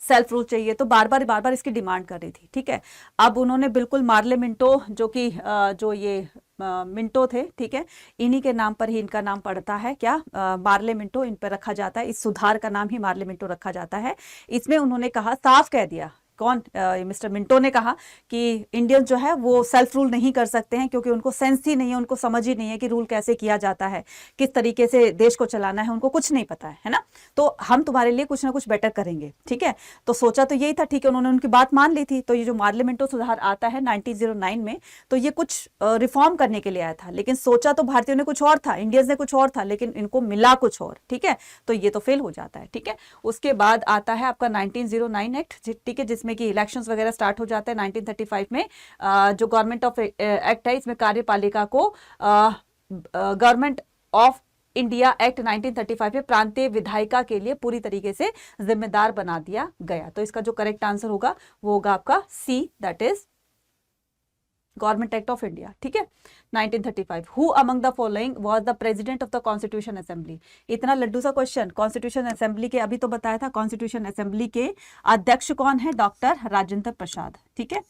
सेल्फ रूल चाहिए, तो बार बार इसकी डिमांड कर रही थी। ठीक है, अब उन्होंने बिल्कुल मार्ले मिंटो, जो कि जो ये मिंटो थे, ठीक है, इन्हीं के नाम पर ही इनका नाम पड़ता है, क्या? मार्ले मिंटो इन पर रखा जाता है, इस सुधार का नाम ही मार्ले मिंटो रखा जाता है। इसमें उन्होंने कहा, साफ कह दिया, कौन? मिस्टर मिंटो ने कहा कि इंडियन जो है वो सेल्फ रूल नहीं कर सकते हैं, क्योंकि उनको सेंस ही नहीं है, उनको समझ ही नहीं है कि रूल कैसे किया जाता है, किस तरीके से देश को चलाना है, उनको कुछ नहीं पता है ना। तो हम तुम्हारे लिए कुछ ना कुछ बेटर करेंगे। ठीक है, तो सोचा तो यही था, ठीक है, उन्होंने उनकी बात मान ली थी। तो ये जो मार्ले मिंटो सुधार आता है 1909 में, तो ये कुछ रिफॉर्म करने के लिए आया था, लेकिन सोचा तो भारतीयों ने कुछ और था, इंडियंस ने कुछ और था, लेकिन इनको मिला कुछ और। ठीक है, तो ये तो फेल हो जाता है। ठीक है, उसके बाद आता है आपका 1909 एक्ट, ठीक है, जिसमें कि इलेक्शंस वगैरह स्टार्ट हो जाते हैं 1935 में। जो गवर्नमेंट ऑफ एक्ट है, इसमें कार्यपालिका को गवर्नमेंट ऑफ इंडिया एक्ट 1935 में प्रांतीय विधायिका के लिए पूरी तरीके से जिम्मेदार बना दिया गया। तो इसका जो करेक्ट आंसर होगा वो होगा आपका C, that is government act of India. ठीक है, 1935। Who among the following was the president of the constitution assembly? इतना लड्डू सा क्वेश्चन। कॉन्स्टिट्यूशन असेंबली के, अभी तो बताया था, कॉन्स्टिट्यूशन असेंबली के अध्यक्ष कौन है? डॉक्टर राजेंद्र प्रसाद। ठीक है,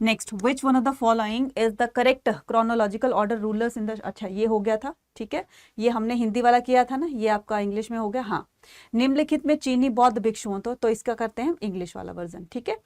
next, which one of the following is the correct chronological order rulers in the, अच्छा ये हो गया था। ठीक है, ये हमने हिंदी वाला किया था ना, ये आपका इंग्लिश में हो गया। हाँ, निम्नलिखित में चीनी बौद्ध भिक्षुओं, तो इसका करते हैं इंग्लिश वाला वर्जन। ठीक है,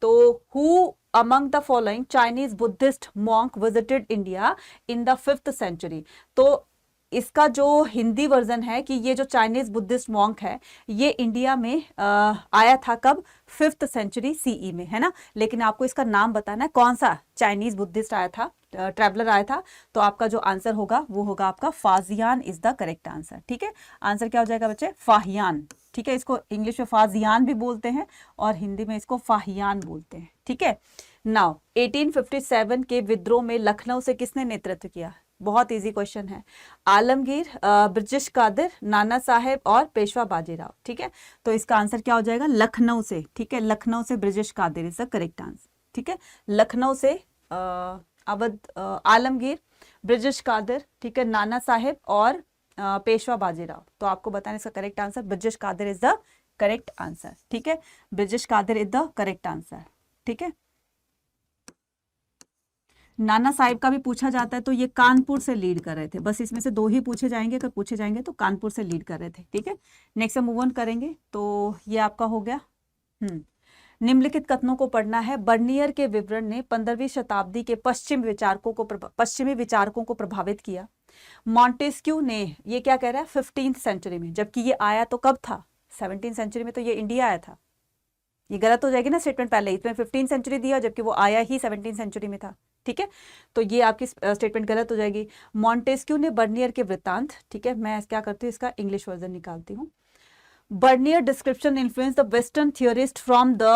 तो who among the following Chinese Buddhist monk visited India in the 5th century? तो इसका जो हिंदी वर्जन है कि ये जो चाइनीज बुद्धिस्ट मॉन्क है, ये इंडिया में आया था कब? 5th century CE में, है ना। लेकिन आपको इसका नाम बताना है, कौन सा चाइनीज बुद्धिस्ट आया था, ट्रैवलर आया था। तो आपका जो आंसर होगा वो होगा आपका फाजियान इज द करेक्ट आंसर। ठीक है, आंसर क्या हो जाएगा बच्चे? फाहियान। ठीक है, इसको इंग्लिश में फाजियान भी बोलते हैं और हिंदी में इसको फाहियान बोलते हैं। ठीक है, नाउ 1857 के विद्रोह में लखनऊ से किसने नेतृत्व किया? बहुत इजी क्वेश्चन है। आलमगीर, ब्रिटिश कादिर, नाना साहेब और पेशवा बाजीराव। ठीक है, तो इसका आंसर क्या हो जाएगा? लखनऊ से। ठीक है, लखनऊ से Birjis Qadir is the correct answer. ठीक है, लखनऊ से अवध, आलमगीर, ब्रिटिश कादिर, ठीक है, नाना साहेब और पेशवा बाजीराव। तो आपको बताना इसका correct answer Birjis Qadir is the correct answer. ठीक है, Birjis Qadir is the correct answer. ठीक है, नाना साहिब का भी पूछा जाता है, तो ये कानपुर से लीड कर रहे थे। बस इसमें से 2 ही पूछे जाएंगे, अगर पूछे जाएंगे तो कानपुर से लीड कर रहे थे। ठीक है, नेक्स्ट हम मूव ऑन करेंगे। तो ये आपका हो गया। निम्नलिखित कथनों को पढ़ना है। बर्नियर के विवरण ने 15वीं शताब्दी के पश्चिमी विचारकों को प्रभावित किया। मॉन्टेस्क्यू ने, ये क्या कह रहा है? 15th century में, जबकि ये आया तो कब था? 17th century में तो ये इंडिया आया था। ये गलत हो जाएगी ना स्टेटमेंट, पहले इसमें 15th century दिया जबकि वो आया ही 17th century में था। ठीक है, तो ये आपकी स्टेटमेंट गलत हो जाएगी। मॉन्टेस्क्यू ने बर्नियर के वृत्तांत, ठीक है, मैं क्या करती हूँ, इसका इंग्लिश वर्जन निकालती हूँ। Bernier description influenced the Western theorist from the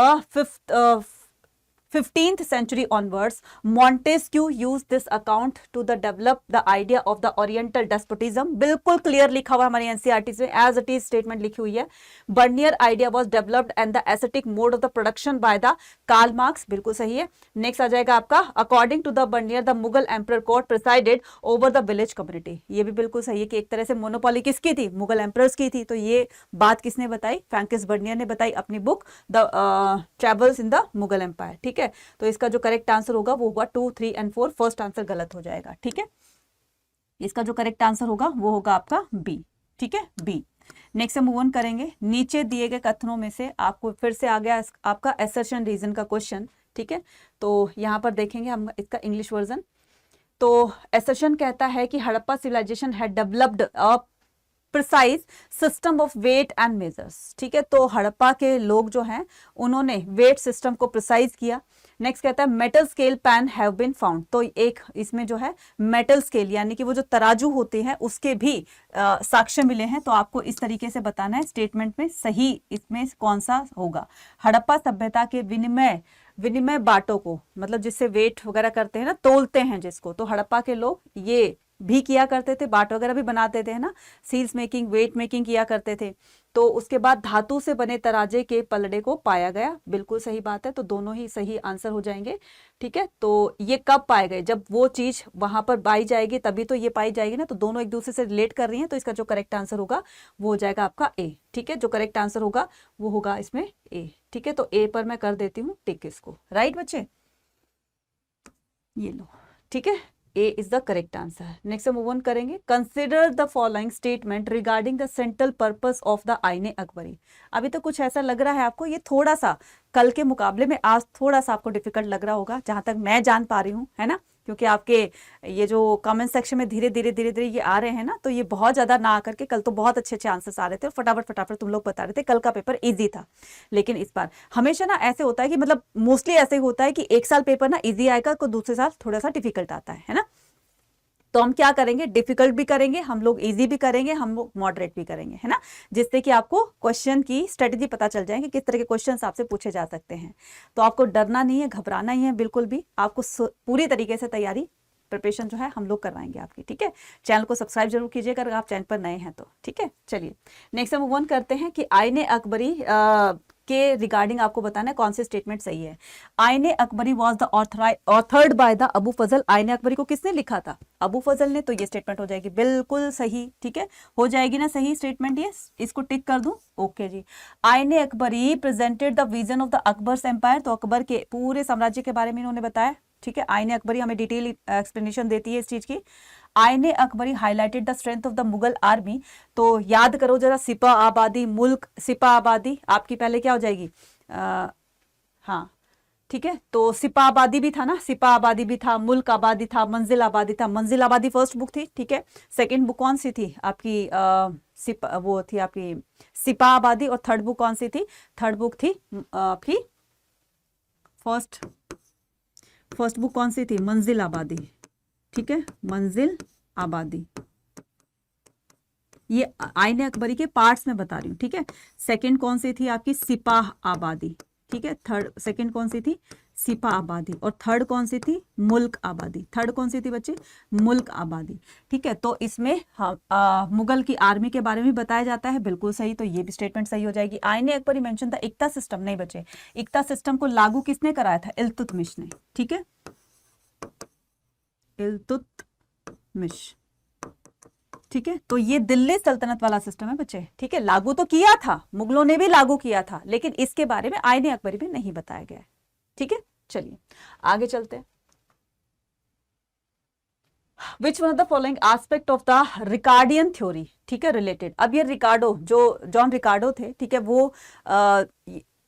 15th century onwards. Montesquieu used this account to develop the idea of the Oriental despotism. बिल्कुल क्लियर लिखा हुआ हमारे एनसीईआरटी में, एज इट इज स्टेटमेंट लिखी हुई है। Bernier idea was developed and the ascetic mode of the production by the Karl Marx, बिल्कुल सही है। नेक्स्ट आ जाएगा आपका, according to the Bernier the Mughal emperor court presided over the village community. ये भी बिल्कुल सही है कि एक तरह से मोनोपोली किसकी थी? मुगल एम्परर्स की थी। तो ये बात किसने बताई? फ्रैंकिस बर्नियर ने बताई अपनी book the travels in the Mughal empire. ठीक है, तो इसका जो करेक्ट आंसर होगा वो होगा 2, 3 और 4। फर्स्ट आंसर गलत हो जाएगा। ठीक है, इसका जो करेक्ट आंसर होगा वो होगा आपका बी। ठीक है, बी। नेक्स्ट हम मूव ऑन करेंगे। नीचे दिए गए कथनों में से आपको फिर से आ गया आपका असर्शन रीजन का क्वेश्चन। ठीक है, तो यहाँ पर देखेंगे हम इसका इंग्लिश वर्जन। तो असर्शन कहता है कि Harappa civilisation had developed a precise system of weight and measures. ठीक है, तो हड़प्पा के लोग जो हैं उन्होंने वेट सिस्टम को प्रिसाइज किया। नेक्स्ट कहता है metal scale pan have been found, तो एक इसमें जो है मेटल स्केल यानी कि वो जो तराजू होते हैं उसके भी साक्ष्य मिले हैं। तो आपको इस तरीके से बताना है स्टेटमेंट में सही इसमें कौन सा होगा। हड़प्पा सभ्यता के विनिमय बाटों को, मतलब जिससे वेट वगैरह करते हैं ना, तोलते हैं जिसको, तो हड़प्पा के लोग ये भी किया करते थे, बाट वगैरह भी बनाते थे, है ना, सील्स मेकिंग, वेट मेकिंग किया करते थे। तो उसके बाद धातु से बने तराजे के पलड़े को पाया गया, बिल्कुल सही बात है, तो दोनों ही सही आंसर हो जाएंगे। ठीक है, तो ये कब पाए गए, जब वो चीज वहां पर पाई जाएगी तभी तो ये पाई जाएगी ना, तो दोनों एक दूसरे से रिलेट कर रही हैं, तो इसका जो करेक्ट आंसर होगा वो हो जाएगा आपका ए। ठीक है, जो करेक्ट आंसर होगा वो होगा इसमें ए। ठीक है, तो ए पर मैं कर देती हूँ टिक इसको। राइट बच्चे, ये लो, ठीक है, A is the correct answer. Next move on करेंगे। Consider the following statement regarding the central purpose of the Aine Akbari. अभी तो कुछ ऐसा लग रहा है आपको, ये थोड़ा सा कल के मुकाबले में आज थोड़ा सा आपको डिफिकल्ट लग रहा होगा, जहां तक मैं जान पा रही हूँ, है ना, क्योंकि आपके ये जो कमेंट सेक्शन में धीरे धीरे ये आ रहे हैं ना, तो ये बहुत ज्यादा ना आकर के, कल तो बहुत अच्छे आंसर्स आ रहे थे और फटाफट तुम लोग बता रहे थे, कल का पेपर इजी था। लेकिन इस बार हमेशा ना ऐसे होता है कि मतलब मोस्टली ऐसे होता है कि एक साल पेपर ना इजी आएगा तो दूसरे साल थोड़ा सा डिफिकल्ट आता है ना। तो हम क्या करेंगे, डिफिकल्ट भी करेंगे हम लोग, इजी भी करेंगे हम लोग, मॉडरेट भी करेंगे, है ना, जिससे कि आपको क्वेश्चन की स्ट्रेटेजी पता चल जाए कि किस तरह के क्वेश्चन आपसे पूछे जा सकते हैं। तो आपको डरना नहीं है, घबराना ही है बिल्कुल भी, आपको पूरी तरीके से तैयारी प्रिपरेशन जो है हम लोग करवाएंगे आपकी। ठीक है, चैनल को सब्सक्राइब जरूर कीजिएगा अगर आप चैनल पर नए हैं तो। ठीक है, चलिए नेक्स्ट हम मूव ऑन करते हैं कि आईने अकबरी के रिगार्डिंग आपको बताना है कौन से स्टेटमेंट सही है। Aine Akbari was the authored by the Abu Fazal. Aine Akbari को किसने लिखा था, अबू फजल ने, तो ये स्टेटमेंट हो जाएगी बिल्कुल सही। ठीक है, हो जाएगी ना सही स्टेटमेंट, ये इसको टिक कर दूं। Okay ji, Aine Akbari presented the vision of the Akbar's empire, तो अकबर के पूरे साम्राज्य के बारे में इन्होंने बताया। ठीक है, आईने अकबरी हमें डिटेल एक्सप्लेनेशन देती है इस चीज की। आईने Akbari highlighted the strength of the Mughal army, तो याद करो जरा, सिपा आबादी, मुल्क, सिपा आबादी आपकी पहले क्या हो जाएगी, हाँ ठीक है, तो सिपा आबादी भी था ना, सिपा आबादी भी था, मुल्क आबादी था, मंजिल आबादी था। मंजिल आबादी फर्स्ट बुक थी। ठीक है, सेकंड बुक कौन सी थी आपकी, वो थी आपकी सिपा आबादी, और थर्ड बुक कौन सी थी, थर्ड बुक थी आपकी फर्स्ट बुक कौन सी थी, मंजिल आबादी। ठीक है, मंजिल आबादी, ये आईने अकबरी के पार्ट्स में बता रही हूँ। ठीक है, सेकंड कौन सी थी आपकी, सिपाह आबादी। ठीक है, सेकंड कौन सी थी, सिपा आबादी, और थर्ड कौन सी थी, मुल्क आबादी। थर्ड कौन सी थी बच्चे, मुल्क आबादी। ठीक है, तो इसमें मुगल की आर्मी के बारे में बताया जाता है, बिल्कुल सही, तो ये भी स्टेटमेंट सही हो जाएगी। आईने अकबरी मेंशन द इक्ता सिस्टम, नहीं बच्चे, इक्ता सिस्टम को लागू किसने कराया था, इल्तुतमिश ने। ठीक है, इल्तुतमिश। ठीक है, तो ये दिल्ली सल्तनत वाला सिस्टम है बच्चे। ठीक है, लागू तो किया था, मुगलों ने भी लागू किया था, लेकिन इसके बारे में आईने अकबरी में नहीं बताया गया है। ठीक है, चलिए आगे चलते हैं। Which one of the following aspect of the Ricardian theory, ठीक है, रिलेटेड। अब ये रिकार्डो, जो जॉन रिकार्डो थे, ठीक है, वो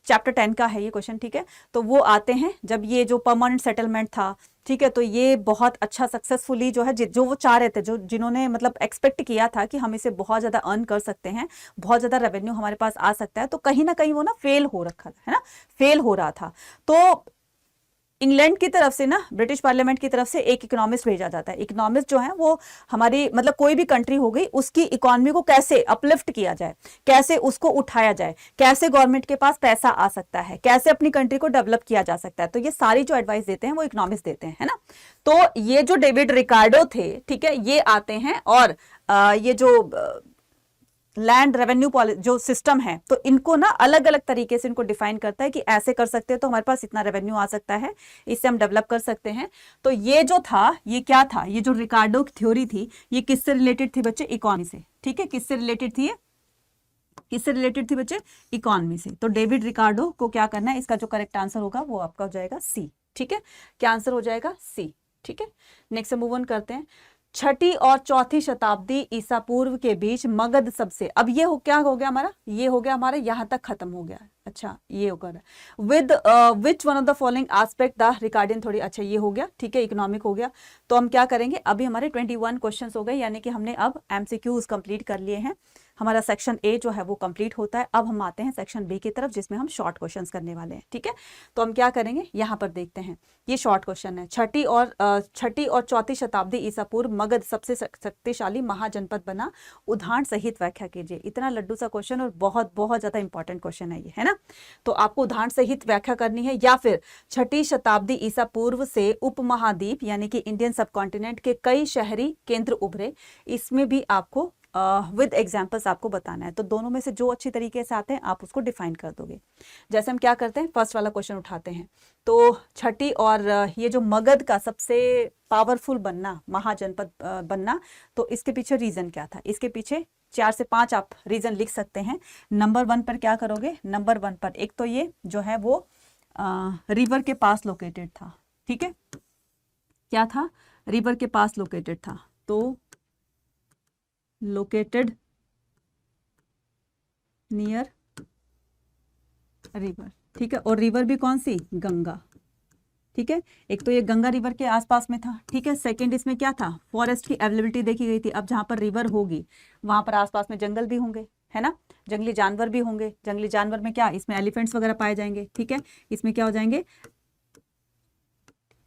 चैप्टर 10 का है ये क्वेश्चन। ठीक है, तो वो आते हैं जब ये जो परमानेंट सेटलमेंट था, ठीक है, तो ये बहुत अच्छा सक्सेसफुली जो है, जो वो चाह रहे थे, जो जिन्होंने मतलब एक्सपेक्ट किया था कि हम इसे बहुत ज्यादा अर्न कर सकते हैं, बहुत ज्यादा रेवेन्यू हमारे पास आ सकता है, तो कहीं ना कहीं वो ना फेल हो रखा था, है ना, फेल हो रहा था। तो इंग्लैंड की तरफ से ना, ब्रिटिश पार्लियामेंट की तरफ से एक इकोनॉमिस्ट भेजा जाता है। इकोनॉमिस्ट जो है वो हमारी मतलब कोई भी कंट्री हो गई, उसकी इकोनॉमी को कैसे अपलिफ्ट किया जाए, कैसे उसको उठाया जाए, कैसे गवर्नमेंट के पास पैसा आ सकता है, कैसे अपनी कंट्री को डेवलप किया जा सकता है, तो ये सारी जो एडवाइस देते हैं वो इकोनॉमिस्ट देते हैं, है ना। तो ये जो डेविड रिकार्डो थे, ठीक है, ये आते हैं और ये जो लैंड रेवेन्यू जो सिस्टम है, तो इनको ना अलग अलग तरीके से इनको डिफाइन करता है कि ऐसे कर सकते हैं तो हमारे पास इतना रेवेन्यू आ सकता है, इससे हम डेवलप कर सकते हैं। तो ये जो था, ये क्या था, ये जो रिकार्डो की थ्योरी थी, ये किससे रिलेटेड थी बच्चे, इकोनॉमी से। ठीक है, किससे रिलेटेड थी ये, किससे रिलेटेड थी बच्चे, इकोनॉमी से। तो डेविड रिकार्डो को क्या करना है, इसका जो करेक्ट आंसर होगा वो आपका हो जाएगा सी। ठीक है, क्या आंसर हो जाएगा, सी। ठीक है, नेक्स्ट मूव ऑन करते हैं। छठी और चौथी शताब्दी ईसा पूर्व के बीच मगध सबसे, अब ये क्या हो गया हमारा, ये हो गया हमारा यहां तक खत्म हो गया। अच्छा, ये होगा with which one of the following aspect the Ricardian theory, अच्छा ये हो गया। ठीक है, इकोनॉमिक हो गया। तो हम क्या करेंगे, अभी हमारे 21 क्वेश्चंस हो गए, यानी कि हमने अब एमसीक्यूज कंप्लीट कर लिए हैं। हमारा सेक्शन ए जो है वो कंप्लीट होता है। अब हम आते हैं सेक्शन बी की तरफ, जिसमें हम शॉर्ट क्वेश्चंस करने वाले हैं। ठीक है, तो हम क्या करेंगे, यहाँ पर देखते हैं, ये शॉर्ट क्वेश्चन है। छठी और चौथी शताब्दी ईसा पूर्व मगध सबसे शक्तिशाली महाजनपद बना, उदाहरण सहित व्याख्या कीजिए। इतना लड्डू सा क्वेश्चन और बहुत बहुत ज्यादा इंपॉर्टेंट क्वेश्चन है ये, है ना। तो आपको उदाहरण सहित व्याख्या करनी है, या फिर छठी शताब्दी ईसा पूर्व से उपमहाद्वीप यानी कि इंडियन सबकॉन्टिनेंट के कई शहरी केंद्र उभरे, इसमें भी आपको विद एग्जाम्पल्स आपको बताना है। तो दोनों में से जो अच्छी तरीके से आते हैं आप उसको डिफाइन कर दोगे। जैसे हम क्या करते हैं, फर्स्ट वाला क्वेश्चन उठाते हैं। तो छठी और ये जो मगध का सबसे पावरफुल बनना, महाजनपद बनना, तो इसके पीछे रीजन क्या था? इसके पीछे 4 से 5 आप रीजन लिख सकते हैं। नंबर 1 पर क्या करोगे? नंबर 1 पर एक तो ये जो है वो रिवर के पास लोकेटेड था। ठीक है, क्या था? रिवर के पास लोकेटेड था। तो लोकेटेड नियर रिवर। ठीक है, और रिवर भी कौन सी? गंगा। ठीक है, एक तो ये गंगा रिवर के आसपास में था। ठीक है, सेकंड इसमें क्या था? फॉरेस्ट की अवेलेबिलिटी देखी गई थी। अब जहां पर रिवर होगी वहां पर आसपास में जंगल भी होंगे, है ना, जंगली जानवर भी होंगे। जंगली जानवर में क्या? इसमें एलिफेंट्स वगैरह पाए जाएंगे। ठीक है, इसमें क्या हो जाएंगे?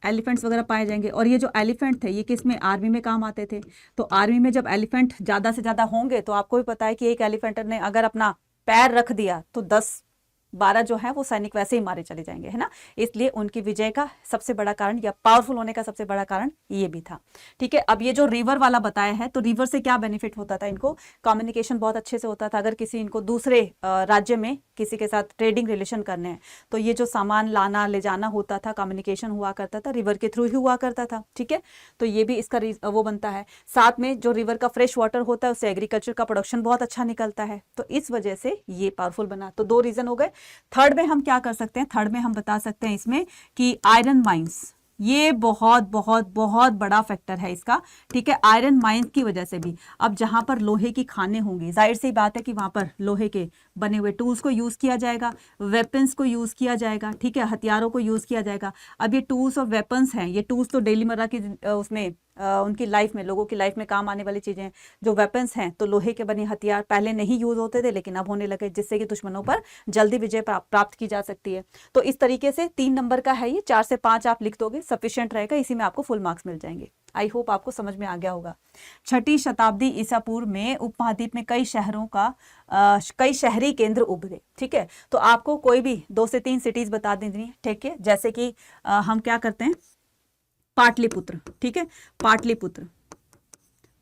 एलिफेंट्स वगैरह पाए जाएंगे। और ये जो एलिफेंट थे ये किस में? आर्मी में काम आते थे। तो आर्मी में जब एलिफेंट ज़्यादा से ज़्यादा होंगे तो आपको भी पता है कि एक एलिफेंट ने अगर अपना पैर रख दिया तो 10-12 जो है वो सैनिक वैसे ही मारे चले जाएंगे, है ना। इसलिए उनकी विजय का सबसे बड़ा कारण या पावरफुल होने का सबसे बड़ा कारण ये भी था। ठीक है, अब ये जो रिवर वाला बताया है, तो रिवर से क्या बेनिफिट होता था इनको? कम्युनिकेशन बहुत अच्छे से होता था। अगर किसी इनको दूसरे राज्य में किसी के साथ ट्रेडिंग रिलेशन करने हैं तो ये जो सामान लाना ले जाना होता था, कम्युनिकेशन हुआ करता था, रिवर के थ्रू ही हुआ करता था। ठीक है, तो ये भी इसका वो बनता है। साथ में जो रिवर का फ्रेश वाटर होता है उससे एग्रीकल्चर का प्रोडक्शन बहुत अच्छा निकलता है। तो इस वजह से ये पावरफुल बना। तो 2 रीजन हो गए। थर्ड में हम क्या कर सकते हैं? थर्ड में हम बता सकते हैं इसमें कि आयरन माइंस, ये बहुत बहुत बहुत बड़ा फैक्टर है इसका। ठीक है, आयरन माइंस की वजह से भी अब जहां पर लोहे की खानें होंगी, जाहिर सी बात है कि वहां पर लोहे के बने हुए टूल्स को यूज किया जाएगा, वेपन्स को यूज किया जाएगा। ठीक है, हथियारों को यूज किया जाएगा। अब ये टूल्स और वेपन्स हैं, ये टूल्स तो डेली मर्रा की उसमें उनकी लाइफ में, लोगों की लाइफ में काम आने वाली चीजें। जो वेपन्स हैं तो लोहे के बने हथियार पहले नहीं यूज होते थे लेकिन अब होने लगे, जिससे कि दुश्मनों पर जल्दी विजय प्राप्त की जा सकती है। तो इस तरीके से 3 नंबर का है ये, 4 से 5 आप लिख दोगे, सफिशिएंट रहेगा। इसी में आपको फुल मार्क्स मिल जाएंगे। आई होप आपको समझ में आ गया होगा। छठी शताब्दी ईसा पूर्व में उपमहाद्वीप में कई शहरों का कई शहरी केंद्र उभरे। ठीक है, तो आपको कोई भी 2 से 3 सिटीज बता देनी है। ठीक है, जैसे कि हम क्या करते हैं, पाटलिपुत्र। ठीक है, पाटलिपुत्र,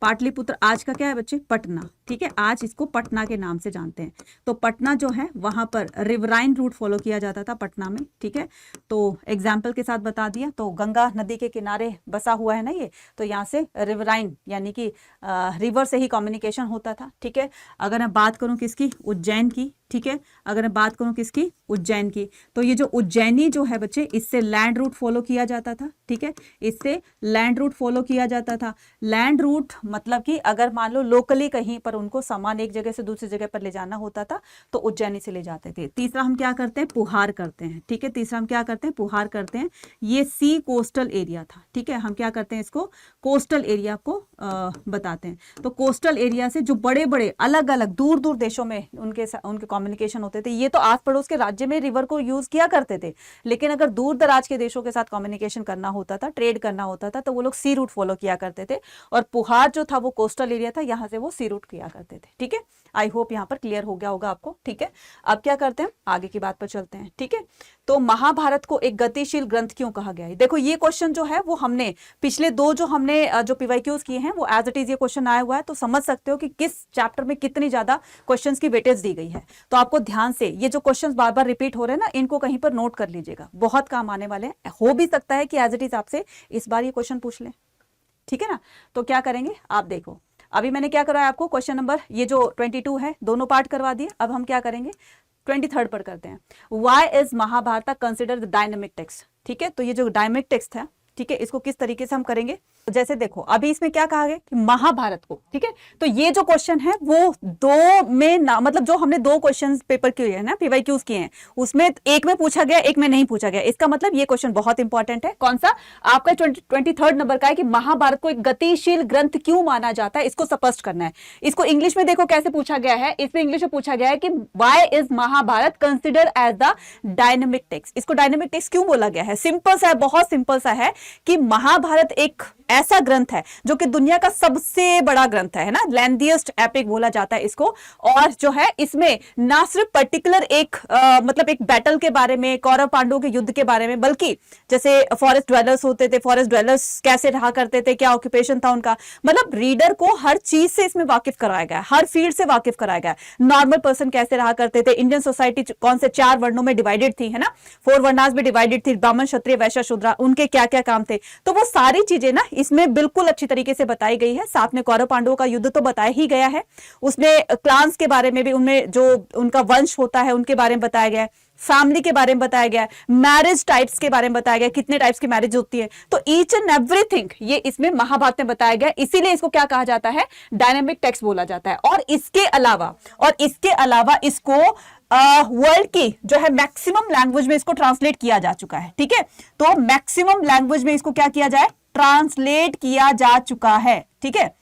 पाटलिपुत्र आज का क्या है बच्चे? पटना। ठीक है, आज इसको पटना के नाम से जानते हैं। तो पटना जो है वहां पर रिवराइन रूट फॉलो किया जाता था पटना में। ठीक है, तो एग्जाम्पल के साथ बता दिया। तो गंगा नदी के किनारे बसा हुआ है ना ये, तो यहाँ से रिवराइन यानी कि रिवर से ही कम्युनिकेशन होता था। ठीक है, अगर मैं बात करूं किसकी? उज्जैन की। ठीक है, अगर मैं बात करूं किसकी? उज्जैन की, तो ये जो उज्जैनी जो है बच्चे, इससे लैंड रूट फॉलो किया जाता था। ठीक है, इससे लैंड रूट फॉलो किया जाता था। लैंड रूट मतलब कि अगर मान लो लोकली कहीं पर उनको सामान एक जगह से दूसरी जगह पर ले जाना होता था तो उज्जैनी से ले जाते थे। तीसरा हम क्या करते हैं? पुहार करते हैं। ठीक है, तीसरा हम क्या करते हैं? पुहार करते हैं। ये सी कोस्टल एरिया था। ठीक है, हम क्या करते हैं? इसको कोस्टल एरिया को बताते हैं। तो कोस्टल एरिया से जो बड़े बड़े अलग अलग दूर दूर देशों में उनके कम्युनिकेशन होते थे, ये तो आस पड़ोस के राज्य में रिवर को यूज किया करते थे, लेकिन अगर दूर दराज के देशों के साथ कम्युनिकेशन करना होता था, ट्रेड करना होता था, तो वो लोग सी रूट फॉलो किया करते थे। और पुहार जो था वो कोस्टल एरिया था, यहां से वो सी रूट किया करते थे। ठीक है, आई होप यहाँ पर क्लियर हो गया होगा आपको। ठीक है, अब क्या करते हैं? आगे की बात पर चलते हैं। ठीक है, तो महाभारत को एक गतिशील ग्रंथ क्यों कहा गया है? देखो ये क्वेश्चन जो है वो हमने पिछले 2 जो हमने जो पीवाईक्यूज किए हैं वो एज इट इज ये क्वेश्चन आया हुआ है, तो समझ सकते हो कि किस चैप्टर में कितनी ज्यादा क्वेश्चंस की वेटेज दी गई है। तो आपको ध्यान से ये जो क्वेश्चंस बार बार रिपीट हो रहे हैं ना, इनको कहीं पर नोट कर लीजिएगा, बहुत काम आने वाले हैं। हो भी सकता है कि एज इट इज आपसे इस बार ये क्वेश्चन पूछ लें। ठीक है ना, तो क्या करेंगे आप देखो, अभी मैंने क्या कराया आपको? क्वेश्चन नंबर ये जो 22 है दोनों पार्ट करवा दिए। अब हम क्या करेंगे? 23rd पर करते हैं। Why is Mahabharata consider the dynamic text? ठीक है, तो ये जो डायनेमिक टेक्स्ट है, ठीक है, इसको किस तरीके से हम करेंगे। तो जैसे देखो अभी इसमें क्या कहा गया कि महाभारत को, ठीक है, तो ये जो क्वेश्चन है वो दो में ना, मतलब जो हमने दो क्वेश्चन पेपर किए हैं ना, पीवाईक्यूज किए हैं, उसमें एक में पूछा गया, एक में नहीं पूछा गया। इसका मतलब ये क्वेश्चन बहुत इंपॉर्टेंट है। कौन सा? आपका 23rd नंबर का है कि महाभारत को एक गतिशील ग्रंथ क्यों माना जाता है, इसको स्पष्ट करना है। इसको इंग्लिश में देखो कैसे पूछा गया है, इसमें इंग्लिश में पूछा गया है कि why is Mahabharata consider as the dynamic text. इसको डायनेमिक टेक्स्ट क्यों बोला गया है? सिंपल सा है, बहुत सिंपल सा है कि महाभारत एक ऐसा ग्रंथ है जो कि दुनिया का सबसे बड़ा ग्रंथ है ना, लेंथीएस्ट एपिक बोला जाता है इसको। और जो है इसमें ना सिर्फ पर्टिकुलर एक मतलब एक बैटल के बारे में, कौरव पांडवों के युद्ध के बारे में, बल्कि जैसे फॉरेस्ट ड्वेलर्स होते थे, फॉरेस्ट ड्वेलर्स कैसे रहा करते थे, क्या ऑक्यूपेशन था उनका, मतलब रीडर को हर चीज से इसमें वाकिफ कराया गया, हर फील्ड से वाकिफ कराया गया। नॉर्मल पर्सन कैसे रहा करते थे, इंडियन सोसाइटी कौन से 4 वर्णों में डिवाइडेड थी, है ना, 4 वर्णास में डिवाइडेड थी, ब्राह्मण, क्षत्रिय, वैश्य, शूद्र, उनके क्या क्या काम थे। तो वो सारी चीजें ना इसमें बिल्कुल अच्छी तरीके से बताई गई है। साथ में कौरव पांडवों का युद्ध तो बताया ही गया है, उसमें क्लान्स के बारे में भी, उनमें जो उनका वंश होता है उनके बारे में बताया गया है, फैमिली के बारे में बताया गया है, मैरिज टाइप्स के बारे में बताया गया, कितने टाइप्स की मैरिज होती है। तो ईच एंड एवरीथिंग ये इसमें महाभारत में बताया गया, इसीलिए इसको क्या कहा जाता है? डायनेमिक टेक्स्ट बोला जाता है। और इसके अलावा इसको वर्ल्ड की जो है मैक्सिमम लैंग्वेज में इसको ट्रांसलेट किया जा चुका है, ठीक है। तो मैक्सिमम लैंग्वेज में इसको क्या किया जाए? ट्रांसलेट किया जा चुका है, ठीक है।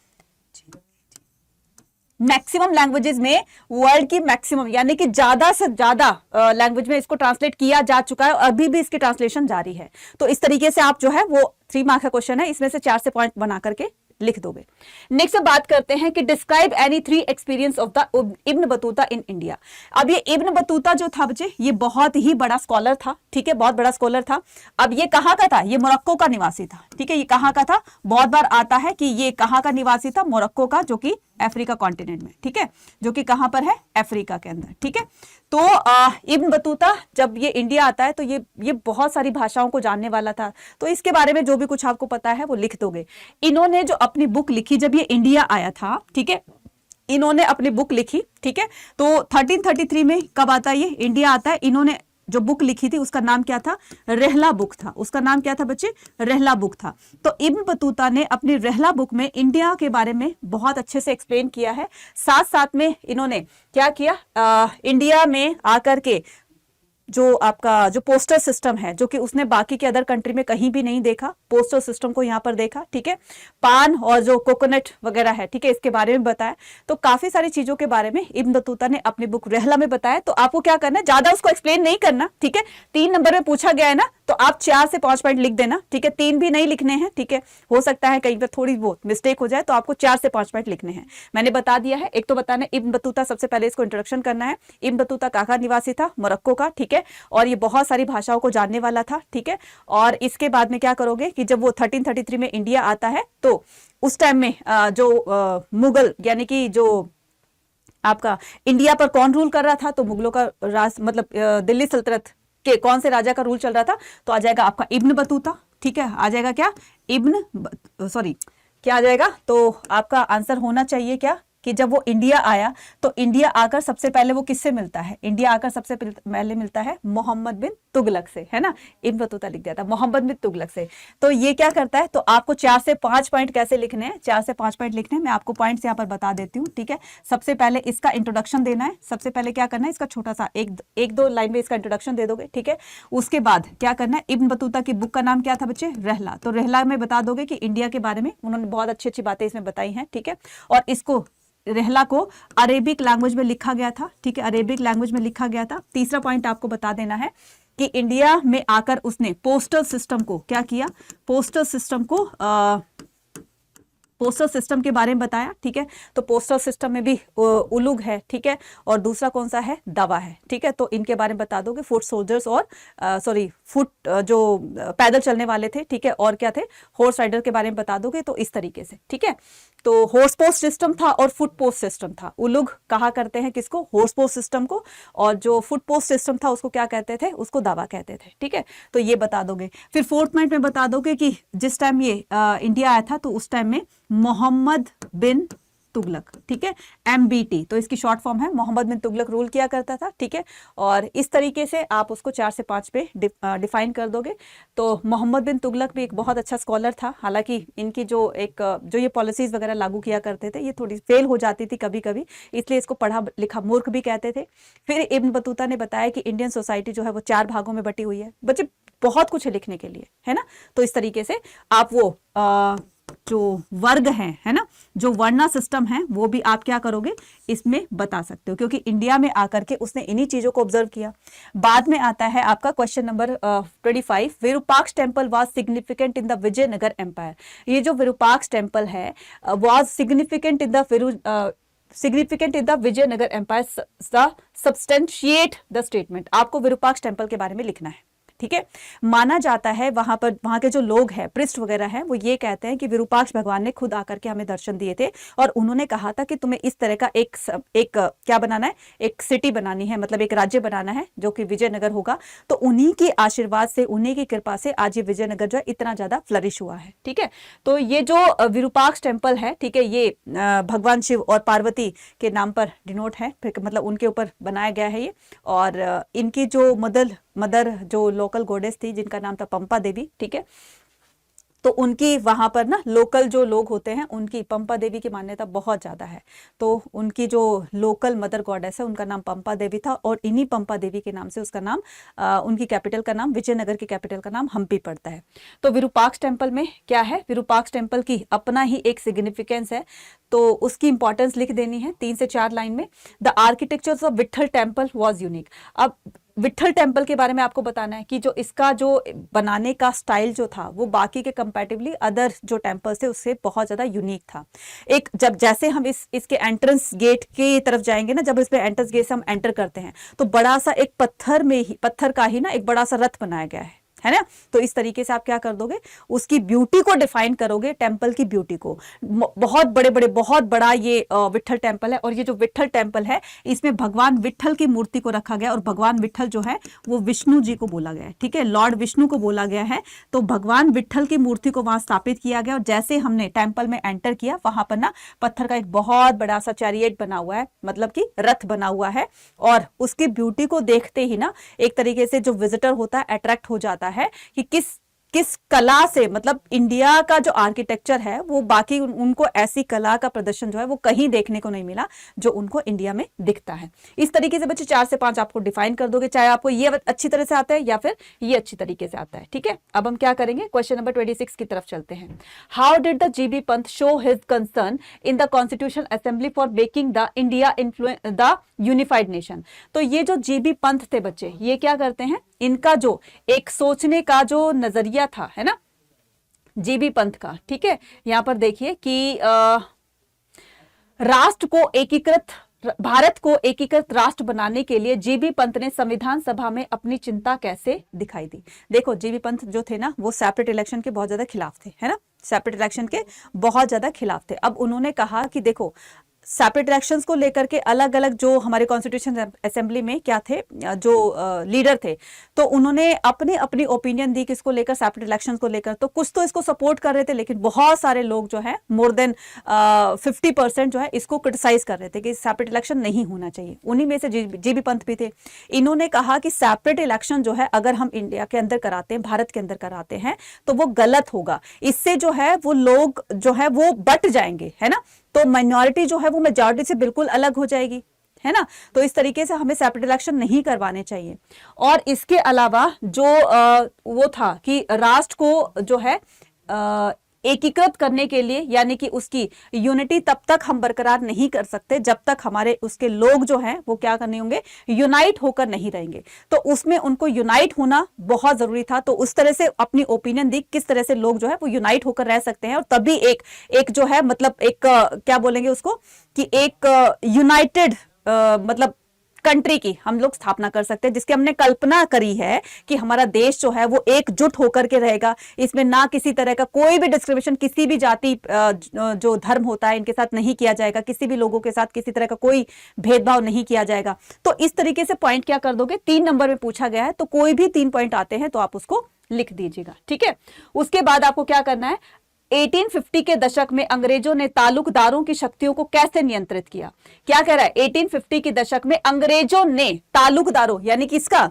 मैक्सिमम लैंग्वेजेस में, वर्ल्ड की मैक्सिमम यानी कि ज्यादा से ज्यादा लैंग्वेज में इसको ट्रांसलेट किया जा चुका है और अभी भी इसकी ट्रांसलेशन जारी है। तो इस तरीके से आप जो है वो 3 मार्क्स का क्वेश्चन है, इसमें से 4 से पॉइंट बना करके लिख दोगे। नेक्स्ट बात करते हैं कि describe any 3 experience of the Ibn Battuta in India. अब ये इब्न बतूता जो था बच्चे, ये बहुत ही बड़ा स्कॉलर था, ठीक है, बहुत बड़ा स्कॉलर था। अब ये कहाँ का था? ये मोरक्को का निवासी था, ठीक है। ये कहाँ का था? बहुत बार आता है कि ये कहाँ का निवासी था? मोरक्को का, जो कि अफ्रीका कॉन्टिनेंट में, ठीक है, जो कि कहां पर है? अफ्रीका के अंदर, ठीक है। तो इब्न बतूता जब ये इंडिया आता है तो ये बहुत सारी भाषाओं को जानने वाला था। तो इसके बारे में जो भी कुछ आपको पता है वो लिख दोगे। इन्होंने जो अपनी बुक लिखी जब ये इंडिया आया था, ठीक है, इन्होंने अपनी बुक लिखी, ठीक है। तो 1333 में कब आता है? ये इंडिया आता है। इन्होंने जो बुक लिखी थी उसका नाम क्या था? रहला बुक था। उसका नाम क्या था बच्चे? रहला बुक था। तो इब्न बतूता ने अपनी रहला बुक में इंडिया के बारे में बहुत अच्छे से एक्सप्लेन किया है। साथ साथ में इन्होंने क्या किया? इंडिया में आकर के जो आपका जो पोस्टल सिस्टम है, जो कि उसने बाकी के अदर कंट्री में कहीं भी नहीं देखा, पोस्टल सिस्टम को यहाँ पर देखा, ठीक है। पान और जो कोकोनट वगैरह है, ठीक है, इसके बारे में बताया। तो काफी सारी चीजों के बारे में इब्न बतूता ने अपनी बुक रहला में बताया। तो आपको क्या करना है? ज्यादा उसको एक्सप्लेन नहीं करना, ठीक है। 3 नंबर में पूछा गया है ना, तो आप 4 से 5 पॉइंट लिख देना, ठीक है। 3 भी नहीं लिखने हैं, ठीक है, हो सकता है कहीं पर थोड़ी बहुत मिस्टेक हो जाए, तो आपको 4 से 5 पॉइंट लिखने हैं। मैंने बता दिया है। एक तो बताना इब्न बतूता, सबसे पहले इसको इंट्रोडक्शन करना है। इब्न बतूता कहाँ का निवासी था? मोरक्को का, ठीक है, और ये बहुत सारी भाषाओं को जानने वाला था, ठीक है। और इसके बाद में क्या करोगे कि जब वो 1333 में इंडिया आता है तो उस टाइम में जो मुगल यानी कि जो आपका इंडिया पर कौन रूल कर रहा था? तो मुगलों का राज, मतलब दिल्ली सल्तनत के कौन से राजा का रूल चल रहा था? तो आ जाएगा आपका इब्न बतूता, ठीक है। आ जाएगा क्या? क्या आ जाएगा? तो आपका आंसर होना चाहिए क्या कि जब वो इंडिया आया तो इंडिया आकर सबसे पहले वो किससे मिलता है? इंडिया आकर सबसे पहले मिलता है मोहम्मद बिन तुगलक से, है ना। इब्न बतूता लिख दिया था मोहम्मद बिन तुगलक से। तो ये क्या करता है? तो आपको 4 से 5 पॉइंट कैसे लिखने हैं? 4 से 5 पॉइंट लिखने हैं। मैं आपको पॉइंट्स यहाँ पर बता देती हूँ, ठीक है। सबसे पहले इसका इंट्रोडक्शन देना है। सबसे पहले क्या करना है? इसका छोटा सा एक दो लाइन में इसका इंट्रोडक्शन दे दोगे, ठीक है। उसके बाद क्या करना है? इब्न बतूता की बुक का नाम क्या था बच्चे? रहला। तो रहला में बता दोगे कि इंडिया के बारे में उन्होंने बहुत अच्छी अच्छी बातें इसमें बताई हैं, ठीक है। और इसको रहला को अरेबिक लैंग्वेज में लिखा गया था, ठीक है, अरेबिक लैंग्वेज में लिखा गया था। तीसरा पॉइंट आपको बता देना है कि इंडिया में आकर उसने पोस्टल सिस्टम को क्या किया? पोस्टल सिस्टम के बारे में बताया, ठीक है। तो पोस्टल सिस्टम में भी उलुग है, ठीक है, और दूसरा कौन सा है? दावा है, ठीक है। तो इनके बारे में बता दोगे। फुट सोल्जर्स और फुट जो पैदल चलने वाले थे, ठीक है, और क्या थे? हॉर्स राइडर के बारे में बता दोगे। तो इस तरीके से, ठीक है। तो हॉर्स पोस्ट सिस्टम था और फुट पोस्ट सिस्टम था। उलुग कहा करते हैं किसको? हॉर्स पोस्ट सिस्टम को। और जो फुट पोस्ट सिस्टम था उसको क्या कहते थे? उसको दावा कहते थे, ठीक है। तो ये बता दोगे। फिर 4th पॉइंट में बता दोगे कि जिस टाइम ये इंडिया आया था तो उस टाइम में मोहम्मद बिन तुगलक, ठीक है, MBT, तो इसकी शॉर्ट फॉर्म है मोहम्मद बिन तुगलक रूल किया करता था, ठीक है। और इस तरीके से आप उसको 4 से 5 पे डिफाइन कर दोगे। तो मोहम्मद बिन तुगलक भी एक बहुत अच्छा स्कॉलर था, हालांकि इनकी जो ये पॉलिसीज वगैरह लागू किया करते थे ये थोड़ी फेल हो जाती थी कभी कभी, इसलिए इसको पढ़ा लिखा मूर्ख भी कहते थे। फिर इब्न बतूता ने बताया कि इंडियन सोसाइटी जो है वो 4 भागों में बटी हुई है। बच्चे बहुत कुछ है लिखने के लिए, है ना। तो इस तरीके से आप वो जो वर्ग हैं, है ना, जो वर्णा सिस्टम है वो भी आप क्या करोगे इसमें बता सकते हो, क्योंकि इंडिया में आकर के उसने इन्हीं चीजों को ऑब्जर्व किया। बाद में आता है आपका question number 25, Virupaksha temple was significant in the Vijayanagar empire. ये जो विरूपाक्ष टेम्पल है was significant in the Vijayanagar empire substantiate the statement. आपको विरूपाक्ष टेम्पल के बारे में लिखना है, ठीक है। माना जाता है वहां के जो लोग हैं, पृष्ठ वगैरह हैं, वो ये कहते हैं कि विरूपाक्ष भगवान ने खुद आकर के हमें दर्शन दिए थे और उन्होंने कहा था कि तुम्हें इस तरह का एक क्या बनाना है, एक सिटी बनानी है, मतलब एक राज्य बनाना है जो कि विजयनगर होगा। तो उन्हीं के आशीर्वाद से, उन्हीं की कृपा से आज ये विजयनगर जो है इतना ज्यादा फ्लरिश हुआ है, ठीक है। तो ये जो विरूपाक्ष टेम्पल है, ठीक है, ये भगवान शिव और पार्वती के नाम पर डिनोट है, मतलब उनके ऊपर बनाया गया है ये। और इनकी जो मदर जो लोकल गॉडेस थी जिनका नाम था पंपा देवी, ठीक है, तो उनकी वहां पर ना लोकल जो लोग होते हैं उनकी पंपा देवी की मान्यता बहुत ज्यादा है। तो उनकी जो लोकल मदर गॉडेस है उनका नाम पंपा देवी था और इन्हीं पंपा देवी के नाम से उसका नाम उनकी कैपिटल का नाम, विजयनगर की कैपिटल का नाम हम्पी पड़ता है। तो विरूपाक्ष टेम्पल में क्या है, विरूपाक्ष टेम्पल की अपना ही एक सिग्निफिकेंस है, तो उसकी इंपॉर्टेंस लिख देनी है 3 से 4 लाइन में। The architecture of Vitthal temple was unique. अब विट्ठल टेम्पल के बारे में आपको बताना है कि जो इसका जो बनाने का स्टाइल जो था वो बाकी के कंपैरेटिवली अदर जो टेम्पल्स थे उससे बहुत ज्यादा यूनिक था। एक जब जैसे हम इसके एंट्रेंस गेट की तरफ जाएंगे ना, जब इसमें एंट्रेंस गेट से हम एंटर करते हैं तो बड़ा सा एक पत्थर का ही ना एक बड़ा सा रथ बनाया गया है ना। तो इस तरीके से आप क्या कर दोगे, उसकी ब्यूटी को डिफाइन करोगे, टेम्पल की ब्यूटी को। बहुत बड़ा ये विट्ठल टेम्पल है और ये जो विट्ठल टेम्पल है इसमें भगवान विट्ठल की मूर्ति को रखा गया और भगवान विट्ठल जो है वो विष्णु जी को बोला गया है, ठीक है, लॉर्ड विष्णु को बोला गया है। तो भगवान विट्ठल की मूर्ति को वहां स्थापित किया गया और जैसे हमने टेम्पल में एंटर किया वहां पर ना पत्थर का एक बहुत बड़ा सा चैरियट बना हुआ है, मतलब कि रथ बना हुआ है। और उसकी ब्यूटी को देखते ही ना एक तरीके से जो विजिटर होता है अट्रैक्ट हो जाता है कि किस कला से, मतलब इंडिया का जो आर्किटेक्चर है वो बाकी उनको ऐसी कला का प्रदर्शन जो है वो कहीं देखने को नहीं मिला जो उनको इंडिया में दिखता है। इस तरीके से बच्चे 4 से 5 आपको डिफाइन कर दोगे, चाहे आपको ये अच्छी तरह से आता है या फिर ये अच्छी तरीके से आता है, ठीक है। अब हम क्या करेंगे, क्वेश्चन नंबर 26 की तरफ चलते हैं। How did the GB Pant show his concern in the constitution assembly for making the India the unified nation. तो ये जो जीबी पंत थे बच्चे, ये क्या करते हैं, इनका जो एक सोचने का जो नजरिया था, है ना, जीबी पंथ का, ठीक है। यहां पर देखिए कि राष्ट्र को एकीकृत, भारत को एकीकृत राष्ट्र बनाने के लिए जीबी पंत ने संविधान सभा में अपनी चिंता कैसे दिखाई दी। देखो जीबी पंत जो थे ना वो सेपरेट इलेक्शन के बहुत ज्यादा खिलाफ थे, है ना, सेपरेट इलेक्शन के बहुत ज्यादा खिलाफ थे। अब उन्होंने कहा कि देखो सेपरेट इलेक्शंस को लेकर के अलग अलग जो हमारे कॉन्स्टिट्यूशन असेंबली में क्या थे, जो लीडर थे, तो उन्होंने अपनी अपनी ओपिनियन दी किसको लेकर, सेपरेट इलेक्शंस को लेकर। तो कुछ तो इसको सपोर्ट कर रहे थे लेकिन बहुत सारे लोग जो है मोर देन 50% जो है इसको क्रिटिसाइज कर रहे थे कि सेपरेट इलेक्शन नहीं होना चाहिए। उन्हीं में से जीबी पंत भी थे। इन्होंने कहा कि सेपरेट इलेक्शन जो है अगर हम इंडिया के अंदर कराते हैं, भारत के अंदर कराते हैं तो वो गलत होगा, इससे जो है वो लोग जो है वो बट जाएंगे, है ना, तो माइनॉरिटी जो है वो मेजॉरिटी से बिल्कुल अलग हो जाएगी, है ना। तो इस तरीके से हमें सेपरेट इलेक्शन नहीं करवाने चाहिए। और इसके अलावा जो वो था कि राष्ट्र को जो है एकीकृत करने के लिए, यानी कि उसकी यूनिटी तब तक हम बरकरार नहीं कर सकते जब तक हमारे उसके लोग जो हैं वो क्या करने होंगे, यूनाइट होकर नहीं रहेंगे। तो उसमें उनको यूनाइट होना बहुत जरूरी था। तो उस तरह से अपनी ओपिनियन दी किस तरह से लोग जो है वो यूनाइट होकर रह सकते हैं और तभी एक जो है मतलब एक क्या बोलेंगे उसको कि एक यूनाइटेड मतलब कंट्री की हम लोग स्थापना कर सकते हैं, जिसकी हमने कल्पना करी है कि हमारा देश जो है वो एकजुट होकर के रहेगा। इसमें ना किसी तरह का कोई भी डिस्क्रिमिनेशन, किसी भी जाति जो धर्म होता है इनके साथ नहीं किया जाएगा, किसी भी लोगों के साथ किसी तरह का कोई भेदभाव नहीं किया जाएगा। तो इस तरीके से पॉइंट क्या कर दोगे, 3 नंबर में पूछा गया है तो कोई भी 3 पॉइंट आते हैं तो आप उसको लिख दीजिएगा, ठीक है। उसके बाद आपको क्या करना है, 1850 के दशक में अंग्रेजों ने तालुकदारों की शक्तियों को कैसे नियंत्रित किया? क्या कह रहा है? 1850 के दशक में अंग्रेजों ने तालुकदारों यानी कि इसका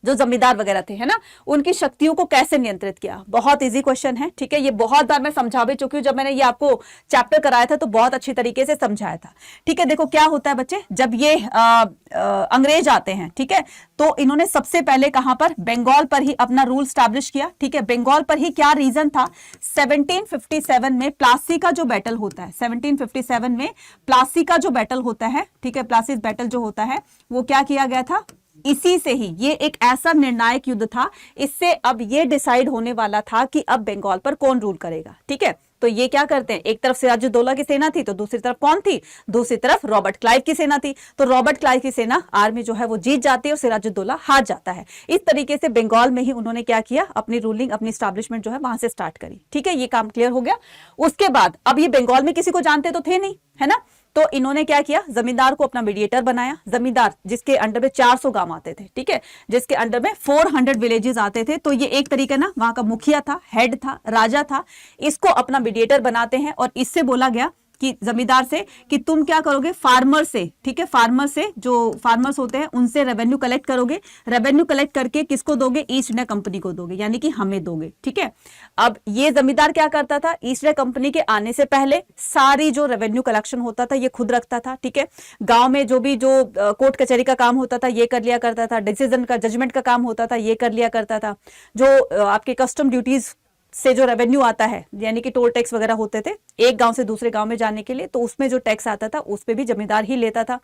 जो जमींदार वगैरह थे, है ना, उनकी शक्तियों को कैसे नियंत्रित किया? बहुत इजी क्वेश्चन है, ठीक है। ये बहुत बार मैं समझा भी चुकी हूं, जब मैंने ये आपको चैप्टर कराया था तो बहुत अच्छी तरीके से समझाया था, ठीक है। देखो क्या होता है बच्चे, जब ये अंग्रेज आते हैं, ठीक है, तो इन्होंने सबसे पहले कहां पर, बंगाल पर ही अपना रूल स्टैब्लिश किया, ठीक है। बंगाल पर ही क्या रीजन था? 1757 में प्लासी का जो बैटल होता है, 1757 में प्लासी का जो बैटल होता है, ठीक है, प्लासी बैटल जो होता है वो क्या किया गया था? इसी से ही ये एक ऐसा निर्णायक युद्ध था, इससे अब ये डिसाइड होने वाला था कि अब बंगाल पर कौन रूल करेगा, ठीक है। तो ये क्या करते हैं, एक तरफ सिराजुद्दौला की सेना थी तो दूसरी तरफ कौन थी? दूसरी तरफ रॉबर्ट क्लाइव की सेना थी। तो रॉबर्ट क्लाइव की सेना आर्मी जो है वो जीत जाती है और सिराजुद्दौला हार जाता है। इस तरीके से बंगाल में ही उन्होंने क्या किया, अपनी रूलिंग, अपनी स्टैब्लिशमेंट जो है वहां से स्टार्ट करी, ठीक है। ये काम क्लियर हो गया। उसके बाद अब ये बंगाल में किसी को जानते तो थे नहीं, है ना, तो इन्होंने क्या किया, जमींदार को अपना मीडिएटर बनाया। जमींदार जिसके अंडर में 400 गांव आते थे, ठीक है, जिसके अंडर में 400 विलेजेस आते थे, तो ये एक तरीका ना वहां का मुखिया था, हेड था, राजा था, इसको अपना मीडिएटर बनाते हैं। और इससे बोला गया कि जमींदार से कि तुम क्या करोगे, फार्मर से, ठीक है, फार्मर से, जो फार्मर्स होते हैं उनसे रेवेन्यू कलेक्ट करोगे। रेवेन्यू कलेक्ट करके किसको दोगे? ईस्ट इंडिया कंपनी को दोगे, यानी कि हमें दोगे, ठीक है। अब ये जमींदार क्या करता था, ईस्ट इंडिया कंपनी के आने से पहले सारी जो रेवेन्यू कलेक्शन होता था ये खुद रखता था, ठीक है। गांव में जो कोर्ट कचहरी का काम होता था ये कर लिया करता था, डिसीजन का, जजमेंट का काम होता था ये कर लिया करता था। जो आपके कस्टम ड्यूटीज से जो रेवेन्यू आता है, यानी कि टोल टैक्स वगैरह होते थे एक गांव से दूसरे गांव में जाने के लिए, तो उसमें जो टैक्स आता था उस पे भी जमींदार ही लेता था।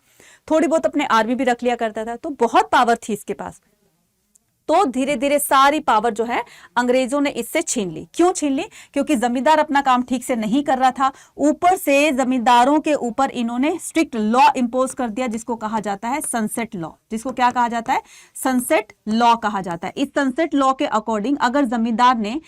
थोड़ी बहुत अपने आर्मी भी रख लिया करता था, तो बहुत पावर थी इसके पास। तो धीरे धीरे सारी पावर जो है अंग्रेजों ने इससे छीन ली। क्यों छीन ली? क्योंकि जमींदार अपना काम ठीक से नहीं कर रहा था, ऊपर से जमींदारों के ऊपर इन्होंने स्ट्रिक्ट लॉ इंपोज कर दिया, जिसको कहा जाता है सनसेट लॉ। जिसको क्या कहा जाता है? सनसेट लॉ कहा जाता है। इस सनसेट लॉ के अकॉर्डिंग अगर जमींदार ने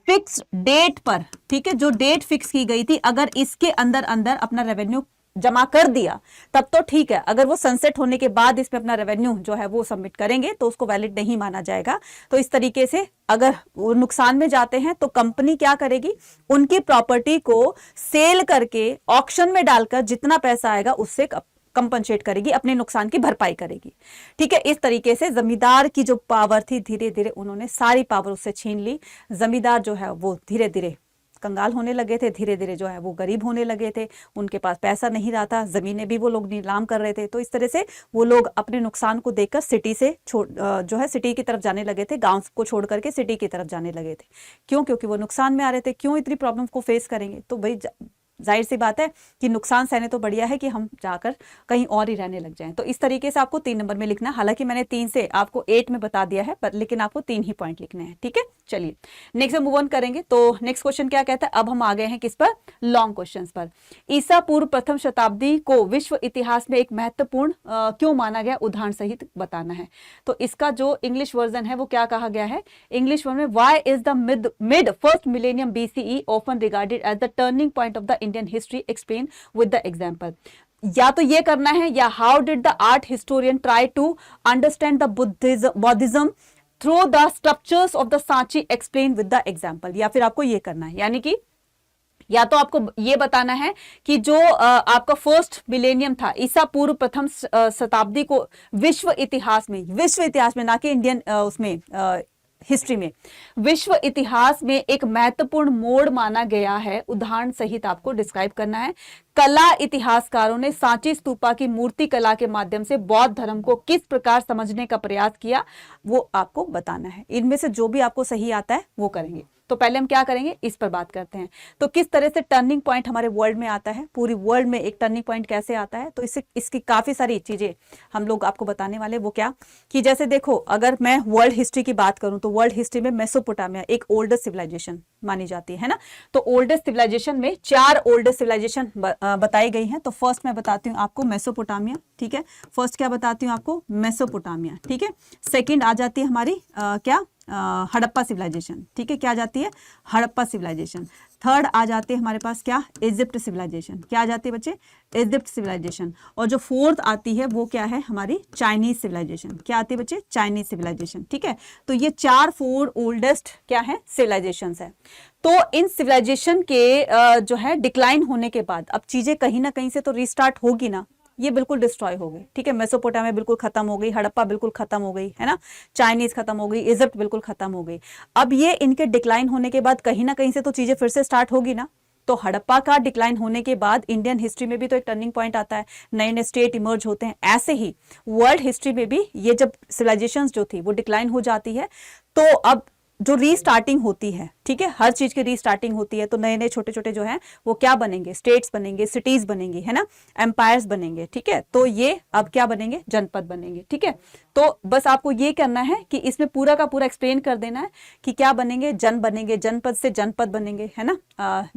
फिक्स डेट पर, ठीक है, जो डेट फिक्स की गई थी, अगर इसके अंदर अंदर अपना रेवेन्यू जमा कर दिया तब तो ठीक है। अगर वो सनसेट होने के बाद इसमें अपना रेवेन्यू जो है वो सबमिट करेंगे तो उसको वैलिड नहीं माना जाएगा। तो इस तरीके से अगर वो नुकसान में जाते हैं तो कंपनी क्या करेगी, उनकी प्रॉपर्टी को सेल करके ऑक्शन में डालकर जितना पैसा आएगा उससे कंपनसेट करेगी, अपने नुकसान की भरपाई करेगी, ठीक है। इस तरीके से जमींदार की जो पावर थी धीरे धीरे उन्होंने सारी पावर उससे छीन ली। जमींदार जो है वो धीरे धीरे कंगाल होने लगे थे, धीरे धीरे जो है वो गरीब होने लगे थे, उनके पास पैसा नहीं रहा था, जमीनें भी वो लोग नीलाम कर रहे थे। तो इस तरह से वो लोग अपने नुकसान को देखकर सिटी से जो है सिटी की तरफ जाने लगे थे, गांव को छोड़ करके सिटी की तरफ जाने लगे थे। क्यों? क्योंकि वो नुकसान में आ रहे थे। क्यों इतनी प्रॉब्लम को फेस करेंगे? तो भाई जाहिर सी बात है कि नुकसान सहने तो बढ़िया है कि हम जाकर कहीं और ही रहने लग जाएं। तो इस तरीके से आपको 3 नंबर में लिखना है। हालांकि मैंने 3 से आपको 8 में बता दिया है, पर लेकिन आपको 3 ही पॉइंट लिखने हैं, ठीक है। चलिए नेक्स्ट मूव ऑन करेंगे। तो नेक्स्ट क्वेश्चन क्या कहता है, अब हम आ गए हैं किस पर, लॉन्ग क्वेश्चंस पर। ईसा पूर्व प्रथम शताब्दी को विश्व इतिहास में एक महत्वपूर्ण क्यों माना गया, उदाहरण सहित बताना है। तो इसका जो इंग्लिश वर्जन है वो क्या कहा गया है, इंग्लिश वर्जन में, why is the mid first millennium BCE often regarded as the turning point of the Indian history, explain with the example. या तो ये करना है, या how did the art historian try to understand the Buddhism through the structures of the Sanchi, explain with the example. या फिर आपको ये करना है, यानी कि या तो आपको ये बताना है कि जो आपका फर्स्ट मिलेनियम था, ईसा पूर्व प्रथम शताब्दी को विश्व इतिहास में, ना कि इंडियन उसमें हिस्ट्री में, विश्व इतिहास में एक महत्वपूर्ण मोड़ माना गया है, उदाहरण सहित आपको डिस्क्राइब करना है। कला इतिहासकारों ने सांची स्तूपा की मूर्ति कला के माध्यम से बौद्ध धर्म को किस प्रकार समझने का प्रयास किया, वो आपको बताना है। इनमें से जो भी आपको सही आता है वो करेंगे। तो पहले हम क्या करेंगे, इस पर बात करते हैं। तो किस तरह से टर्निंग पॉइंट हमारे वर्ल्ड में आता है, पूरी वर्ल्ड में एक टर्निंग पॉइंट कैसे आता है, तो इसकी काफी सारी चीजें हम लोग आपको बताने वाले। वो क्या कि जैसे देखो, अगर मैं वर्ल्ड हिस्ट्री की बात करूं तो वर्ल्ड हिस्ट्री में मेसोपोटामिया एक ओल्डेस्ट सिविलाइजेशन मानी जाती है ना। तो ओल्डेस्ट सिविलाइजेशन में 4 ओल्डेस्ट सिविलाइजेशन बताई गई हैं। तो फर्स्ट मैं बताती हूँ आपको मेसोपोटामिया, ठीक है। फर्स्ट क्या बताती हूँ आपको, मेसोपोटामिया, ठीक है। सेकेंड आ जाती है हमारी क्या, हड़प्पा सिविलाइजेशन, ठीक है। क्या जाती है, हड़प्पा सिविलाइजेशन। थर्ड आ जाते हैं हमारे पास क्या, इजिप्ट सिविलाइजेशन। क्या आ जाती है बच्चे, इजिप्ट सिविलाइजेशन। और जो फोर्थ आती है वो क्या है, हमारी चाइनीज सिविलाइजेशन। क्या आती है बच्चे, चाइनीज सिविलाइजेशन। ठीक है, तो ये 4 ओल्डेस्ट क्या है, सिविलाइजेशंस है। तो इन सिविलाइजेशन के जो है डिक्लाइन होने के बाद अब चीजें कहीं ना कहीं से तो रीस्टार्ट होगी ना, ये बिल्कुल डिस्ट्रॉय हो गई। ठीक है, मेसोपोटामिया बिल्कुल खत्म हो गई, हड़प्पा बिल्कुल खत्म हो गई, है ना, चाइनीज खत्म हो गई, इजिप्ट बिल्कुल खत्म हो गई। अब ये इनके डिक्लाइन होने के बाद कहीं ना कहीं से तो चीजें फिर से स्टार्ट होगी ना। तो हड़प्पा का डिक्लाइन होने के बाद इंडियन हिस्ट्री में भी तो एक टर्निंग पॉइंट आता है, नए नए स्टेट इमर्ज होते हैं। ऐसे ही वर्ल्ड हिस्ट्री में भी ये जब सिविलाइजेशंस जो थी वो डिक्लाइन हो जाती है, तो अब जो रीस्टार्टिंग होती है, ठीक है, हर चीज की रीस्टार्टिंग होती है, तो नए नए छोटे छोटे जो है वो क्या बनेंगे, स्टेट्स बनेंगे, सिटीज बनेंगी, है ना, एम्पायर्स बनेंगे। ठीक है, तो ये अब क्या बनेंगे, जनपद बनेंगे। ठीक है, तो बस आपको ये करना है कि इसमें पूरा का पूरा एक्सप्लेन कर देना है कि क्या बनेंगे, जन बनेंगे, जनपद से जनपद बनेंगे, है ना,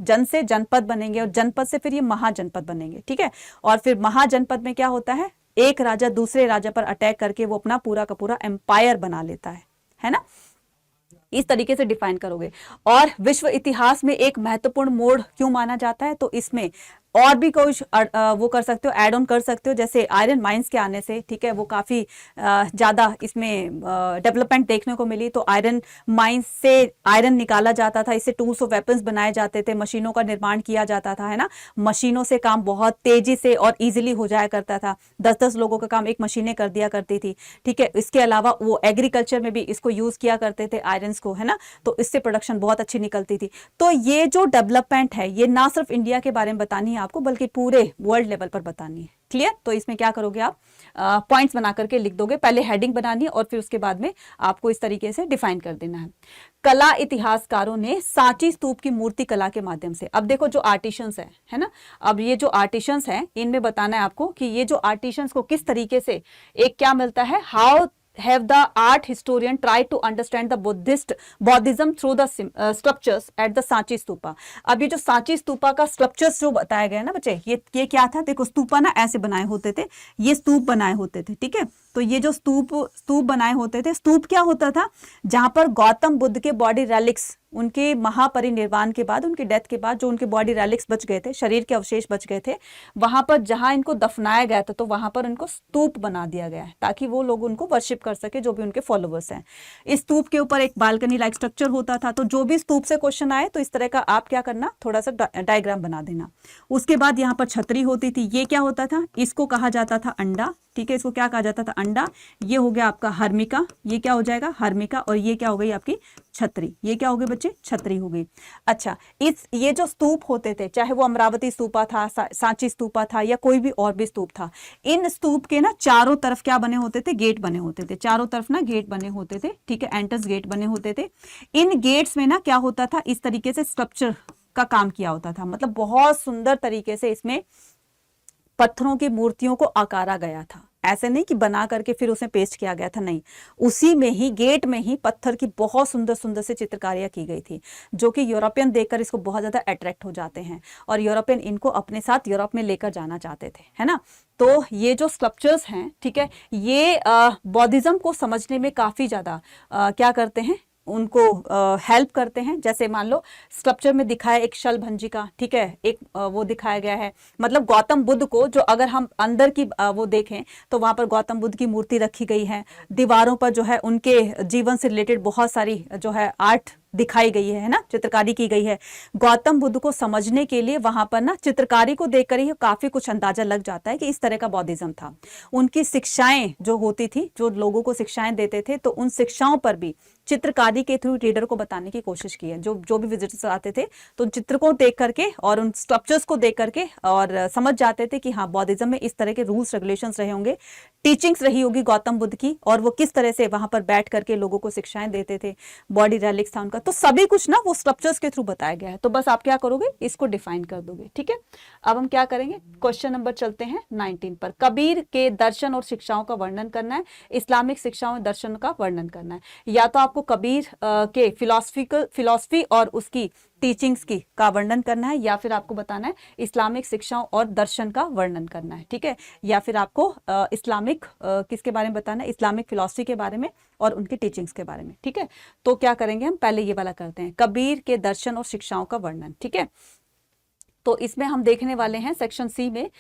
जन से जनपद बनेंगे, और जनपद से फिर ये महाजनपद बनेंगे। ठीक है, और फिर महाजनपद में क्या होता है, एक राजा दूसरे राजा पर अटैक करके वो अपना पूरा का पूरा एम्पायर बना लेता है ना। इस तरीके से डिफाइन करोगे। और विश्व इतिहास में एक महत्वपूर्ण मोड़ क्यों माना जाता है, तो इसमें और भी कुछ वो कर सकते हो, ऐड ऑन कर सकते हो, जैसे आयरन माइंस के आने से, ठीक है, वो काफी ज्यादा इसमें डेवलपमेंट देखने को मिली। तो आयरन माइंस से आयरन निकाला जाता था, इससे टूल्स और वेपन्स बनाए जाते थे, मशीनों का निर्माण किया जाता था, है ना, मशीनों से काम बहुत तेजी से और इजीली हो जाया करता था। 10-10 लोगों का काम एक मशीनें कर दिया करती थी। ठीक है, इसके अलावा वो एग्रीकल्चर में भी इसको यूज किया करते थे आयरन को, है ना, तो इससे प्रोडक्शन बहुत अच्छी निकलती थी। तो ये जो डेवलपमेंट है ये ना सिर्फ इंडिया के बारे में बतानी है आपको, बल्कि पूरे वर्ल्ड लेवल पर बतानी है। क्लियर, तो इसमें क्या करोगे आप, पॉइंट्स बना करके लिख दोगे, पहले हेडिंग बनानी है और फिर उसके बाद में आपको इस तरीके से डिफाइन कर देना है। कला इतिहासकारों ने सांची स्तूप की मूर्ति कला के माध्यम से, अब देखो जो आर्टिशंस है ना, अब ये जो आर्टिशंस हैं इनमें बताना है आपको कि ये जो आर्टिशंस को किस तरीके से एक क्या मिलता है, how have the art historian try to understand the Buddhism through the sculptures at the Sanchi stupa. अब ये जो सांची स्तूपा का स्कल्पचर्स जो बताया गया ना बच्चे, ये क्या था, देखो स्तूपा ना ऐसे बनाए होते थे, ये स्तूप बनाए होते थे। ठीक है, तो ये जो स्तूप बनाए होते थे, स्तूप क्या होता था, जहां पर गौतम बुद्ध के बॉडी रेलिक्स, उनके महापरिनिर्वाण के बाद, उनके डेथ के बाद जो उनके बॉडी रेलिक्स बच गए थे, शरीर के अवशेष बच गए थे, वहां पर जहां इनको दफनाया गया था, तो वहां पर उनको स्तूप बना दिया गया है ताकि वो लोग उनको वर्शिप कर सके, जो भी उनके फॉलोवर्स हैं। इस स्तूप के ऊपर एक बालकनी लाइक स्ट्रक्चर होता था। तो जो भी स्तूप से क्वेश्चन आए तो इस तरह का आप क्या करना, थोड़ा सा डायग्राम बना देना। उसके बाद यहाँ पर छतरी होती थी, ये क्या होता था, इसको कहा जाता था अंडा। ठीक है, इसको क्या कहा जाता था, अंडा। ये हो गया आपका हर्मिका, ये क्या हो जाएगा, हर्मिका, और ये क्या हो गई आपकी छतरी, ये क्या हो गई बच्चे, छतरी हो गई। अच्छा, ये जो स्तूप होते थे, चाहे वो अमरावती स्तूपा था, सांची स्तूपा था, या कोई भी और भी स्तूप था, इन स्तूप के ना चारों तरफ क्या बने होते थे, गेट बने होते थे, चारों तरफ ना गेट बने होते थे। ठीक है, एंट्रेंस गेट बने होते थे। इन गेट्स में ना क्या होता था, इस तरीके से स्ट्रक्चर का काम किया होता था, मतलब बहुत सुंदर तरीके से इसमें पत्थरों की मूर्तियों को आकारा गया था। ऐसे नहीं कि बना करके फिर उसमें पेस्ट किया गया था, नहीं, उसी में ही गेट में ही पत्थर की बहुत सुंदर सुंदर से चित्रकारियां की गई थी, जो कि यूरोपियन देखकर इसको बहुत ज्यादा अट्रैक्ट हो जाते हैं और यूरोपियन इनको अपने साथ यूरोप में लेकर जाना चाहते थे, है ना। तो ये जो स्कल्पचर्स हैं, ठीक है, ये बौद्धिज्म को समझने में काफी ज्यादा क्या करते हैं, उनको हेल्प करते हैं। जैसे मान लो स्कल्पचर में दिखाया एक शलभंजी का, ठीक है, एक वो दिखाया गया है, मतलब गौतम बुद्ध को जो अगर हम अंदर की वो देखें तो वहां पर गौतम बुद्ध की मूर्ति रखी गई है। दीवारों पर जो है उनके जीवन से रिलेटेड बहुत सारी जो है आर्ट दिखाई गई है ना, चित्रकारी की गई है। गौतम बुद्ध को समझने के लिए वहां पर ना चित्रकारी को देखकर ही काफी कुछ अंदाजा लग जाता है कि इस तरह का बौद्धिज्म था। उनकी शिक्षाएं जो होती थी, जो लोगों को शिक्षाएं देते थे, तो उन शिक्षाओं पर भी चित्रकारी के थ्रू रीडर को बताने की कोशिश की है। जो भी विजिटर्स आते थे तो चित्र को देख करके और उन स्ट्रक्चर्स को देख करके और समझ जाते थे कि हाँ, बौद्धिज्म में इस तरह के रूल्स रेगुलेशंस रहे होंगे, टीचिंग्स रही होगी गौतम बुद्ध की, और वो किस तरह से वहां पर बैठ करके लोगों को शिक्षाएं देते थे, बॉडी रेलिक्स था उनका। तो सभी कुछ ना वो स्ट्रक्चर्स के थ्रू बताया गया है। तो बस आप क्या करोगे, इसको डिफाइन कर दोगे। ठीक है, अब हम क्या करेंगे, क्वेश्चन नंबर चलते हैं 19 पर। कबीर के दर्शन और शिक्षाओं का वर्णन करना है, इस्लामिक शिक्षाओं और दर्शन का वर्णन करना है। या तो आपको कबीर के फिलॉसफी और उसकी टीचिंग्स की का वर्णन करना है, या फिर आपको बताना है इस्लामिक शिक्षाओं और दर्शन का वर्णन करना है, ठीक है, या फिर आपको इस्लामिक किसके बारे में बताना है, इस्लामिक फिलॉसफी के बारे में और उनकी टीचिंग्स के बारे में, ठीक है। तो क्या करेंगे हम, पहले ये वाला करते हैं, कबीर के दर्शन और शिक्षाओं का वर्णन, ठीक है। तो इसमें हम देखने वाले हैं सेक्शन सी में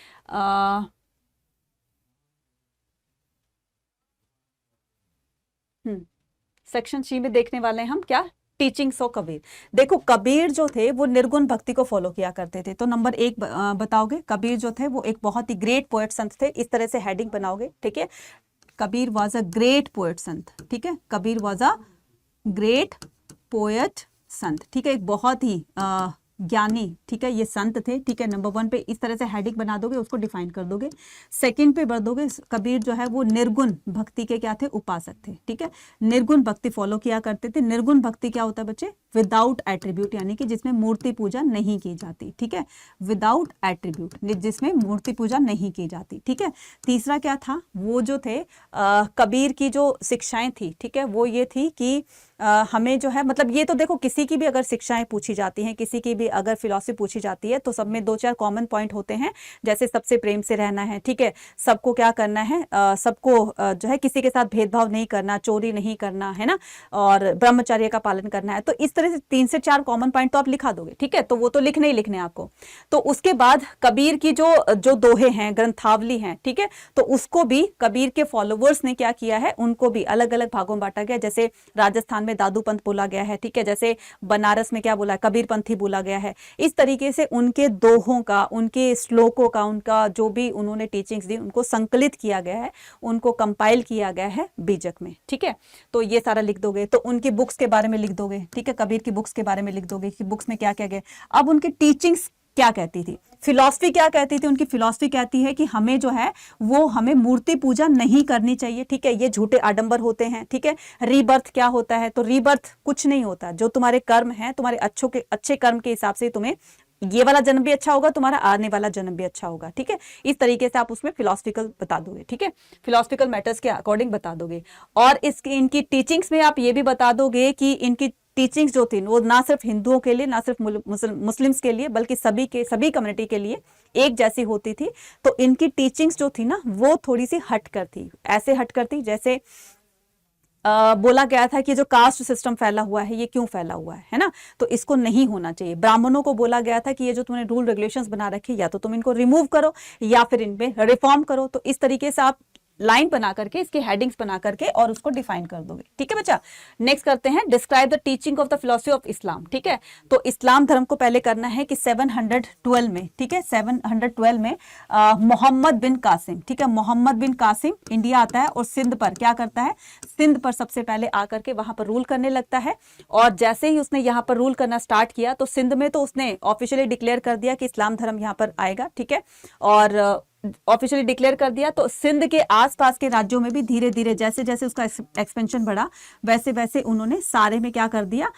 सेक्शन सी में देखने वाले हैं हम क्या, टीचिंग्स ऑफ कबीर। देखो कबीर जो थे वो निर्गुण भक्ति को फॉलो किया करते थे। तो नंबर एक बताओगे, कबीर जो थे वो एक बहुत ही ग्रेट पोएट संत थे, इस तरह से हेडिंग बनाओगे, ठीक है। Kabir was a great poet संत, ठीक है, Kabir was a great poet संत, ठीक है, एक बहुत ही ज्ञानी, ठीक है, ये संत थे, ठीक है। नंबर 1 पे इस तरह से हेडिंग बना दोगे, उसको डिफाइन कर दोगे। सेकंड पे बढ़ दोगे, कबीर जो है वो निर्गुण भक्ति के क्या थे, उपासक थे, ठीक है, निर्गुण भक्ति फॉलो किया करते थे। निर्गुण भक्ति क्या होता है बच्चे, विदाउट एट्रीब्यूट, यानी कि जिसमें मूर्ति पूजा नहीं की जाती, ठीक है, विदाउट एट्रीब्यूट, जिसमें मूर्ति पूजा नहीं की जाती, ठीक है। तीसरा क्या था, वो जो थे कबीर की जो शिक्षाएं थी, ठीक है, वो ये थी कि हमें जो है, मतलब ये तो देखो किसी की भी अगर शिक्षाएं पूछी जाती हैं, किसी की भी अगर फिलॉसफी पूछी जाती है, तो सब में 2-4 कॉमन पॉइंट होते हैं, जैसे सबसे प्रेम से रहना है, ठीक है, सबको क्या करना है, सबको जो है किसी के साथ भेदभाव नहीं करना, चोरी नहीं करना, है ना, और ब्रह्मचर्य का पालन करना है। तो इस तरह से 3 से 4 कॉमन पॉइंट तो आप लिखा दोगे, ठीक है, तो वो तो लिखने ही लिखने आपको। तो उसके बाद कबीर की जो दोहे हैं, ग्रंथावली हैं, ठीक है, तो उसको भी कबीर के फॉलोवर्स ने क्या किया है, उनको भी अलग अलग भागों में बांटा गया। जैसे राजस्थान में दादू पंथ बोला गया है, ठीक है, जैसे बनारस में क्या बोला है, कबीर पंथी बोला गया है। इस तरीके से उनके दोहों का, उनके श्लोकों का, उनका जो भी उन्होंने टीचिंग्स दी, उनको संकलित किया गया है, उनको कंपाइल किया गया है बीजक में, ठीक है। तो ये सारा लिख दोगे। तो उनकी बुक्स के बारे में लिख दोगे, ठीक है, कबीर की बुक्स के बारे में लिख दोगे कि बुक्स में क्या क्या गया। अब उनकी टीचिंग्स क्या कहती थी, फिलॉसफी क्या कहती थी, उनकी फिलॉसफी कहती है कि हमें जो है वो हमें मूर्ति पूजा नहीं करनी चाहिए, ठीक है, ये झूठे आडंबर होते हैं, ठीक है। रीबर्थ क्या होता है, तो रीबर्थ कुछ नहीं होता, जो तुम्हारे कर्म है, तुम्हारे अच्छे कर्म के हिसाब से तुम्हें ये वाला जन्म भी अच्छा होगा, तुम्हारा आने वाला जन्म भी अच्छा होगा, ठीक है। इस तरीके से आप उसमें फिलॉसफिकल बता दोगे, ठीक है, फिलॉसफिकल मैटर्स के अकॉर्डिंग बता दोगे। और इसकी इनकी टीचिंग्स में आप ये भी बता दोगे कि इनकी टीचिंग्स जो थी वो ना सिर्फ हिंदुओं के लिए, ना सिर्फ मुस्लिम्स के लिए, बल्कि सभी कम्युनिटी के लिए एक जैसी होती थी। तो इनकी टीचिंग्स जो थी ना वो थोड़ी सी हटकर थी, ऐसे हटकर थी जैसे बोला गया था कि जो कास्ट सिस्टम फैला हुआ है, ये क्यों फैला हुआ है ना, तो इसको नहीं होना चाहिए। ब्राह्मणों को बोला गया था कि ये जो तुमने रूल रेगुलेशंस बना रखे, या तो तुम इनको रिमूव करो या फिर इनमें रिफॉर्म करो। तो इस तरीके से आप लाइन बना करके, इसके हेडिंग्स बना करके और उसको डिफाइन कर दोगे, ठीक है बच्चा। नेक्स्ट करते हैं, describe the teaching of the philosophy of Islam, ठीक है। तो इस्लाम धर्म को पहले करना है कि 712 में, ठीक है, 712 में मोहम्मद बिन कासिम, ठीक है, मोहम्मद बिन कासिम इंडिया आता है और सिंध पर क्या करता है, सिंध पर सबसे पहले आकर के वहां पर रूल करने लगता है। और जैसे ही उसने यहाँ पर रूल करना स्टार्ट किया, तो सिंध में तो उसने ऑफिशियली डिक्लेयर कर दिया कि इस्लाम धर्म यहाँ पर आएगा, ठीक है, और ऑफिशियली डिक्लेयर कर दिया। तो सिंध के आसपास के राज्यों में भी धीरे धीरे जैसे जैसे उसका एक्सपेंशन बढ़ा, वैसे वैसे उन्होंने सारे में क्या कर दिया,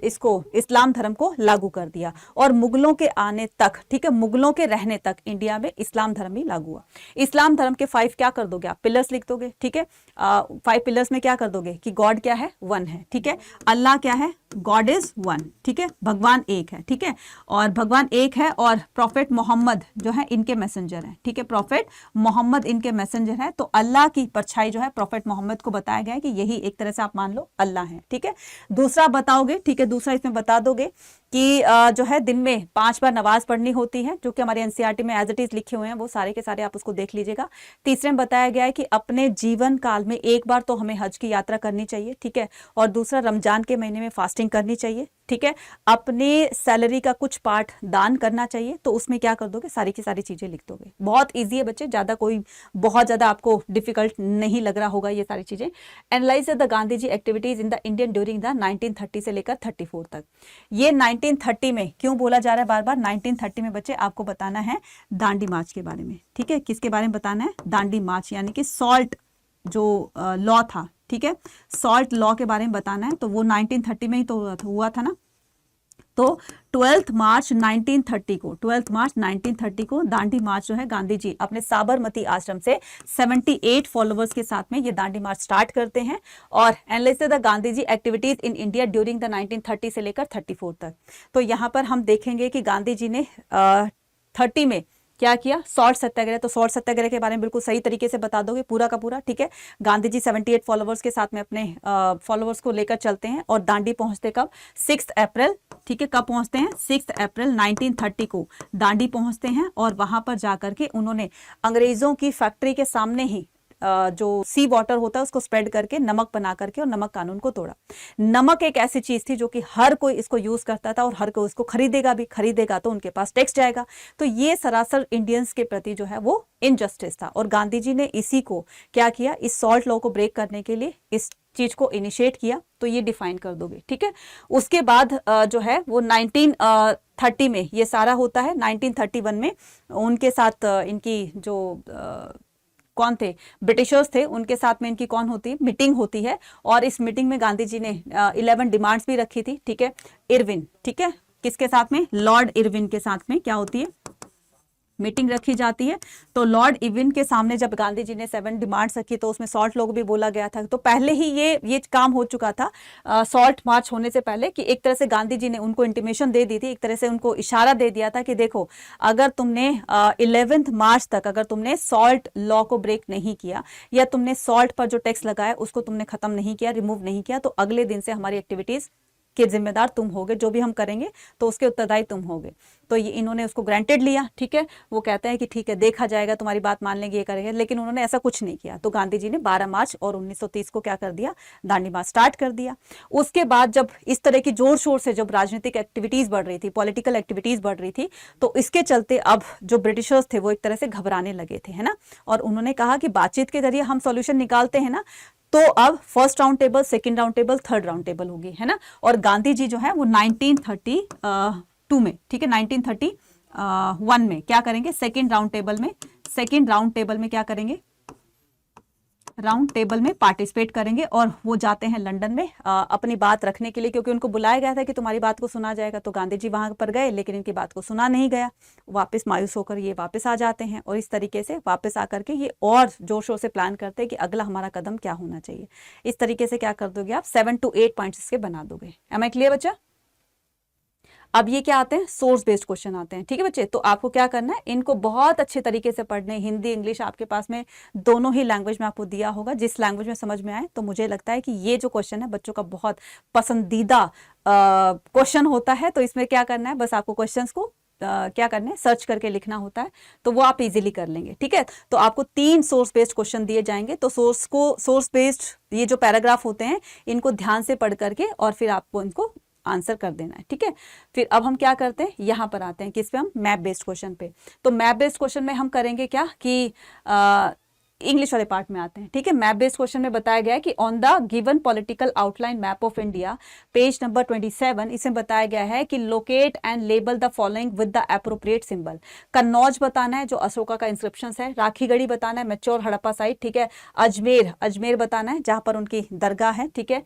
इसको इस्लाम धर्म को लागू कर दिया। और मुगलों के आने तक, ठीक है, मुगलों के रहने तक इंडिया में इस्लाम धर्म ही लागू हुआ। इस्लाम धर्म के 5 क्या कर दोगे आप, पिलर्स लिख दोगे, ठीक है। 5 पिलर्स में क्या कर दोगे कि गॉड क्या है, 1 है, ठीक है, अल्लाह क्या है, गॉड इज 1, ठीक है, भगवान एक है, ठीक है, और भगवान एक है, और प्रॉफिट मोहम्मद जो है इनके मैसेंजर है, ठीक है, प्रॉफिट मोहम्मद इनके मैसेंजर है। तो अल्लाह की परछाई जो है प्रॉफिट मोहम्मद को बताया गया है कि यही एक तरह से आप मान लो अल्लाह है, ठीक है। दूसरा बताओगे, ठीक है, दूसरा इसमें बता दोगे कि जो है दिन में 5 बार नमाज पढ़नी होती है, जो कि हमारे एनसीईआरटी में एज इट इज लिखे हुए हैं, वो सारे के सारे आप उसको देख लीजिएगा। तीसरे में बताया गया है कि अपने जीवन काल में एक बार तो हमें हज की यात्रा करनी चाहिए, ठीक है, और दूसरा रमजान के महीने में फास्टिंग करनी चाहिए, ठीक है, अपने सैलरी का कुछ पार्ट दान करना चाहिए। तो उसमें क्या कर दोगे, सारी की सारी चीजें लिख दोगे। बहुत ईजी है बच्चे, ज्यादा कोई बहुत ज्यादा आपको डिफिकल्ट नहीं लग रहा होगा ये सारी चीजें। Analyse the Gandhi ji activities in the Indian during the 1930 से लेकर 34 तक। ये 1930 में क्यों बोला जा रहा है बार बार, 1930 में बच्चे आपको बताना है दांडी मार्च के बारे में, ठीक है, किसके बारे में बताना है, दांडी मार्च, यानी कि सॉल्ट जो लॉ था, ठीक है, सॉल्ट लॉ के बारे में बताना है। तो वो 1930 में ही तो हुआ था ना। तो तो 12 मार्च 1930 को दांडी मार्च जो है गांधी जी अपने साबरमती आश्रम से 78 फॉलोअर्स के साथ में ये दांडी मार्च स्टार्ट करते हैं और analysis the Gandhi ji activities in India during the 1930 से लेकर 34 तक। तो यहाँ पर हम देखेंगे कि गांधी जी ने 30 में क्या किया, सॉल्ट सत्याग्रह। तो सॉल्ट सत्याग्रह के बारे में बिल्कुल सही तरीके से बता दोगे पूरा का पूरा, ठीक है। गांधी जी 78 फॉलोअर्स के साथ में अपने फॉलोअर्स को लेकर चलते हैं और दांडी पहुंचते कब, 6 अप्रैल, ठीक है। कब पहुंचते हैं, 6 अप्रैल 1930 को दांडी पहुंचते हैं और वहां पर जाकर के उन्होंने अंग्रेजों की फैक्ट्री के सामने ही जो सी वाटर होता है उसको स्प्रेड करके नमक बना करके और नमक कानून को तोड़ा। नमक एक ऐसी चीज थी जो कि हर कोई इसको यूज करता था और हर कोई उसको खरीदेगा भी, खरीदेगा तो उनके पास टैक्स जाएगा। तो ये सरासर इंडियंस के प्रति जो है वो इनजस्टिस था और गांधी जी ने इसी को क्या किया, इस सॉल्ट लॉ को ब्रेक करने के लिए इस चीज को इनिशिएट किया। तो ये डिफाइन कर दोगे, ठीक है। उसके बाद जो है वो 1930 में ये सारा होता है। 1931 में उनके साथ इनकी जो कौन थे, ब्रिटिशर्स थे, उनके साथ में इनकी कौन होती है, मीटिंग होती है और इस मीटिंग में गांधी जी ने 11 डिमांड्स भी रखी थी, ठीक है। इरविन, ठीक है, किसके साथ में, लॉर्ड इरविन के साथ में क्या होती है, मीटिंग रखी जाती है। तो लॉर्ड इरविन के सामने जब गांधी जी ने 7 डिमांड्स रखी तो उसमें सॉल्ट लॉ भी बोला गया था। तो पहले ही ये काम हो चुका था सॉल्ट मार्च होने से पहले, कि एक तरह से गांधी जी ने उनको इंटीमेशन दे दी थी, एक तरह से उनको इशारा दे दिया था कि देखो अगर तुमने 11 मार्च तक अगर तुमने सॉल्ट लॉ को ब्रेक नहीं किया या तुमने सॉल्ट पर जो टैक्स लगाया उसको तुमने खत्म नहीं किया, रिमूव नहीं किया, तो अगले दिन से हमारी एक्टिविटीज के जिम्मेदार तुम होगे, जो भी हम करेंगे तो उसके उत्तरदायी तुम होगे। तो ये इन्होंने उसको ग्रांटेड लिया, ठीक है। वो कहते हैं कि ठीक है देखा जाएगा, तुम्हारी बात मान लेंगे, ये करेंगे, लेकिन उन्होंने ऐसा कुछ नहीं किया। तो गांधी जी ने 12 मार्च और 1930 को क्या कर दिया, दांडी मार्च स्टार्ट कर दिया। उसके बाद जब इस तरह की जोर शोर से जब राजनीतिक एक्टिविटीज बढ़ रही थी, पॉलिटिकल एक्टिविटीज बढ़ रही थी, तो इसके चलते अब जो ब्रिटिशर्स थे वो एक तरह से घबराने लगे थे, है ना। और उन्होंने कहा कि बातचीत के जरिए हम सॉल्यूशन निकालते हैं ना, तो अब first round table, second round table, third round table होगी, है ना। और गांधी जी जो है वो 1932 में, ठीक है, 1931 में क्या करेंगे, सेकंड राउंड टेबल में क्या करेंगे, राउंड टेबल में पार्टिसिपेट करेंगे और वो जाते हैं लंदन में अपनी बात रखने के लिए, क्योंकि उनको बुलाया गया था कि तुम्हारी बात को सुना जाएगा। तो गांधी जी वहां पर गए लेकिन इनकी बात को सुना नहीं गया, वापस मायूस होकर ये वापस आ जाते हैं और इस तरीके से वापस आकर के ये और जोर शोर से प्लान करते हैं कि अगला हमारा कदम क्या होना चाहिए। इस तरीके से क्या कर दोगे आप, 7 to 8 पॉइंट्स इसके बना दोगे। एम आई क्लियर बच्चा। अब ये क्या आते हैं, सोर्स बेस्ड क्वेश्चन आते हैं, ठीक है बच्चे। तो आपको क्या करना है, इनको बहुत अच्छे तरीके से पढ़ने, हिंदी इंग्लिश आपके पास में दोनों ही लैंग्वेज में आपको दिया होगा, जिस लैंग्वेज में समझ में आए। तो मुझे लगता है कि ये जो क्वेश्चन है बच्चों का बहुत पसंदीदा क्वेश्चन होता है। तो इसमें क्या करना है, बस आपको क्वेश्चन को क्या करना है, सर्च करके लिखना होता है, तो वो आप इजीली कर लेंगे, ठीक है। तो आपको 3 सोर्स बेस्ड क्वेश्चन दिए जाएंगे। तो सोर्स बेस्ड ये जो पैराग्राफ होते हैं इनको ध्यान से पढ़ करके और फिर आपको इनको आंसर कर देना है, ठीक है। फिर अब हम क्या करते हैं, यहां पर आते हैं किस पे, हम मैप बेस्ड क्वेश्चन पे। तो मैप बेस्ड क्वेश्चन में हम करेंगे क्या कि इंग्लिश वाले पार्ट में आते हैं, ठीक है। मैप बेस्ड क्वेश्चन में बताया गया है कि on the given political outline map of India, page number 27, इसमें बताया गया है कि locate and label the following with the appropriate symbol. Kannauj बताना है जो अशोका का इंस्क्रिप्शन है, राखीगढ़ी बताना है, मैच्योर हड़प्पा साइट, ठीक है। अजमेर बताना है जहां पर उनकी दरगाह है, ठीक है।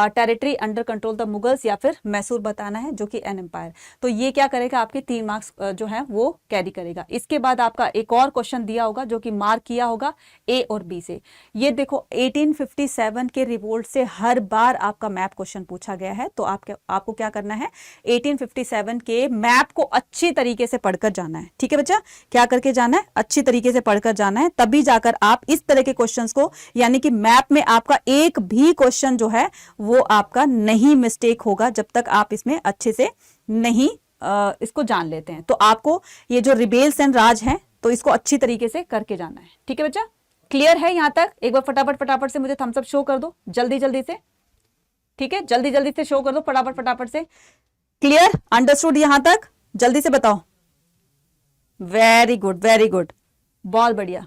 Territory under control the Mughals या फिर मैसूर बताना है जो कि एन एम्पायर। तो ये क्या करेगा, आपके 3 मार्क्स जो है वो कैरी करेगा। इसके बाद आपका एक और क्वेश्चन दिया होगा जो कि मार्क किया होगा ए और बी से। ये देखो 1857 के रिवोल्ट से हर बार आपका मैप क्वेश्चन पूछा गया है। तो आपको क्या करना है, 1857 के मैप को अच्छी तरीके से पढ़कर जाना है, ठीक है बच्चा। क्या करके जाना है, अच्छी तरीके से पढ़कर जाना है, तभी जाकर आप इस तरह के क्वेश्चंस को, यानी कि मैप में आपका एक भी क्वेश्चन जो है वो आपका नहीं मिस्टेक होगा जब तक आप इसमें अच्छे से नहीं इसको जान लेते हैं। तो आपको ये जो रिबेल्स एंड राज है तो इसको अच्छी तरीके से करके जाना है, ठीक है बच्चा। क्लियर है यहां तक? एक बार फटाफट से मुझे थम्स अप शो कर दो, जल्दी से, ठीक है, जल्दी से शो कर दो फटाफट से। क्लियर, अंडरस्टूड यहां तक? जल्दी से बताओ। वेरी गुड, बहुत बढ़िया।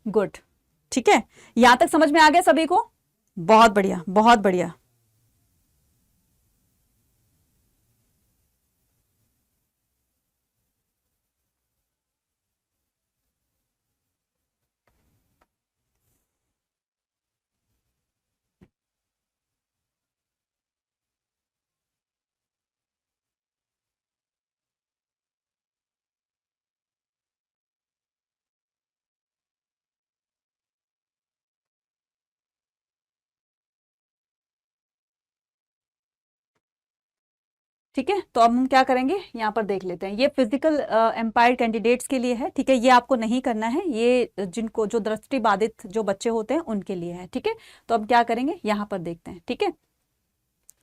गुड, ठीक है, यहां तक समझ में आ गया सभी को? बहुत बढ़िया। ठीक है, तो अब हम क्या करेंगे, यहाँ पर देख लेते हैं। ये फिजिकल एम्पायर कैंडिडेट्स के लिए है, ठीक है, ये आपको नहीं करना है, ये जिनको जो दृष्टि बाधित जो बच्चे होते हैं उनके लिए है, ठीक है। तो अब क्या करेंगे, यहाँ पर देखते हैं, ठीक है।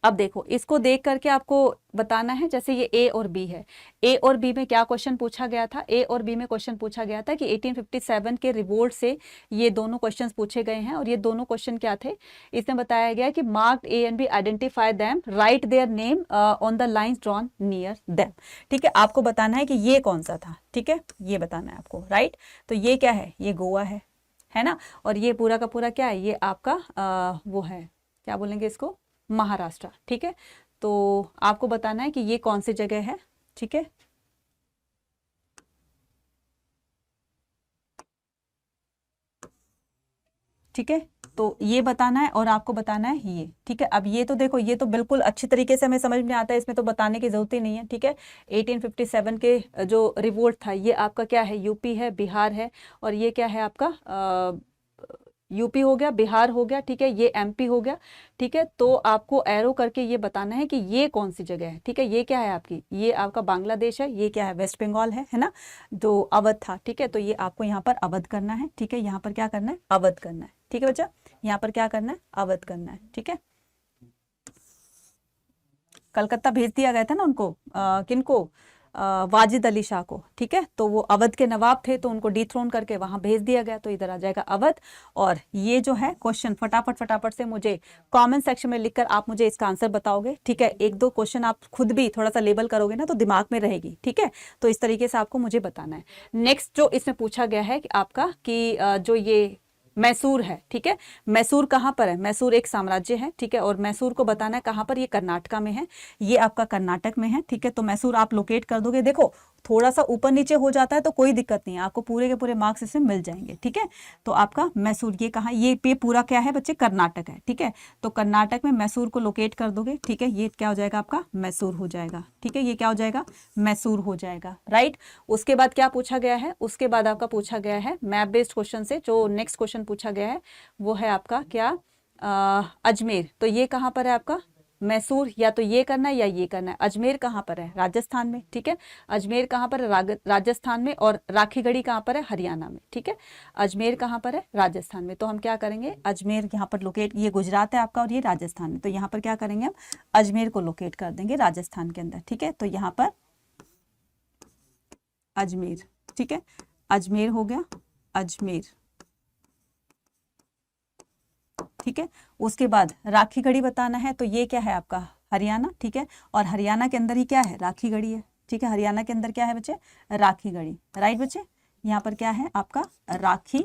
अब देखो, इसको देख करके आपको बताना है, जैसे ये ए और बी है, ए और बी में क्या क्वेश्चन पूछा गया था, ए और बी में क्वेश्चन पूछा गया था कि 1857 के रिवोल्ट से ये दोनों क्वेश्चंस पूछे गए हैं, और ये दोनों क्वेश्चन क्या थे, इसमें बताया गया कि marked A and B, identify them, write their name on the lines drawn near them. ठीक है, आपको बताना है कि ये कौन सा था, ठीक है, ये बताना है आपको, राइट। तो ये क्या है, ये गोवा है ना, और ये पूरा का पूरा क्या है, ये आपका वो है, क्या बोलेंगे इसको, महाराष्ट्र, ठीक है। तो आपको बताना है कि ये कौन सी जगह है, ठीक है। ठीक है, तो ये बताना है और आपको बताना है ये, ठीक है। अब ये तो देखो, ये तो बिल्कुल अच्छी तरीके से हमें समझ में आता है, इसमें तो बताने की जरूरत ही नहीं है, ठीक है। 1857 के जो रिवोल्ट था, ये आपका क्या है, यूपी है, बिहार है, और ये क्या है आपका यूपी हो गया, बिहार हो गया, ठीक है, ये एमपी हो गया, ठीक है। तो आपको एरो करके ये बताना है कि ये कौन सी जगह है, ठीक है। ये क्या है आपकी, ये आपका बांग्लादेश है, ये क्या है, वेस्ट बंगाल है ना, जो अवध था, ठीक है। तो ये आपको यहाँ पर अवध करना है, ठीक है, यहाँ पर क्या करना है, अवध करना है, ठीक है बच्चा, यहाँ पर क्या करना है, अवध करना है, ठीक है। कलकत्ता भेज दिया गया था ना उनको, किनको, वाजिद अली शाह को, ठीक है। तो वो अवध के नवाब थे, तो उनको डिथ्रोन करके वहां भेज दिया गया, तो इधर आ जाएगा अवध। और ये जो है क्वेश्चन फटाफट से मुझे कमेंट सेक्शन में लिखकर आप मुझे इसका आंसर बताओगे, ठीक है। एक दो क्वेश्चन आप खुद भी थोड़ा सा लेबल करोगे ना, तो दिमाग में रहेगी, ठीक है। तो इस तरीके से आपको मुझे बताना है। नेक्स्ट जो इसमें पूछा गया है कि आपका कि जो ये मैसूर है, ठीक है, मैसूर कहाँ पर है, मैसूर एक साम्राज्य है, ठीक है, और मैसूर को बताना है कहाँ पर, ये कर्नाटका में है, ये आपका कर्नाटक में है, ठीक है। तो मैसूर आप लोकेट कर दोगे, देखो थोड़ा सा ऊपर नीचे हो जाता है तो कोई दिक्कत नहीं है, आपको पूरे के पूरे मार्क्स इसमें मिल जाएंगे, ठीक है। तो आपका मैसूर ये कहाँ, ये पे पूरा क्या है बच्चे, कर्नाटक है, ठीक है। तो कर्नाटक में मैसूर को लोकेट कर दोगे, ठीक है, ये क्या हो जाएगा आपका, मैसूर हो जाएगा, ठीक है, ये क्या हो जाएगा, मैसूर हो जाएगा, राइट। उसके बाद क्या पूछा गया है, उसके बाद आपका पूछा गया है मैप बेस्ड क्वेश्चन से, जो नेक्स्ट क्वेश्चन पूछा गया है वो है आपका क्या, अजमेर। तो ये कहाँ पर है आपका, मैसूर, या तो ये करना है या ये करना है। अजमेर कहाँ पर है, राजस्थान में, ठीक है, अजमेर कहाँ पर है, राजस्थान में, और राखीगढ़ी कहाँ पर है, हरियाणा में, ठीक है। अजमेर कहाँ पर है, राजस्थान में। तो हम क्या करेंगे, अजमेर यहाँ पर लोकेट, ये गुजरात है आपका और ये राजस्थान में, तो यहाँ पर क्या करेंगे हम, अजमेर को लोकेट कर देंगे राजस्थान के अंदर, ठीक है। तो यहाँ पर अजमेर, ठीक है, अजमेर हो गया, अजमेर, ठीक है। उसके बाद राखीगढ़ी बताना है, तो ये क्या है आपका, हरियाणा, ठीक है, और हरियाणा के अंदर ही क्या है, राखीगढ़ी है, ठीक है। हरियाणा के अंदर क्या है बच्चे, राखीगढ़ी, राइट बच्चे। यहाँ पर क्या है आपका, राखी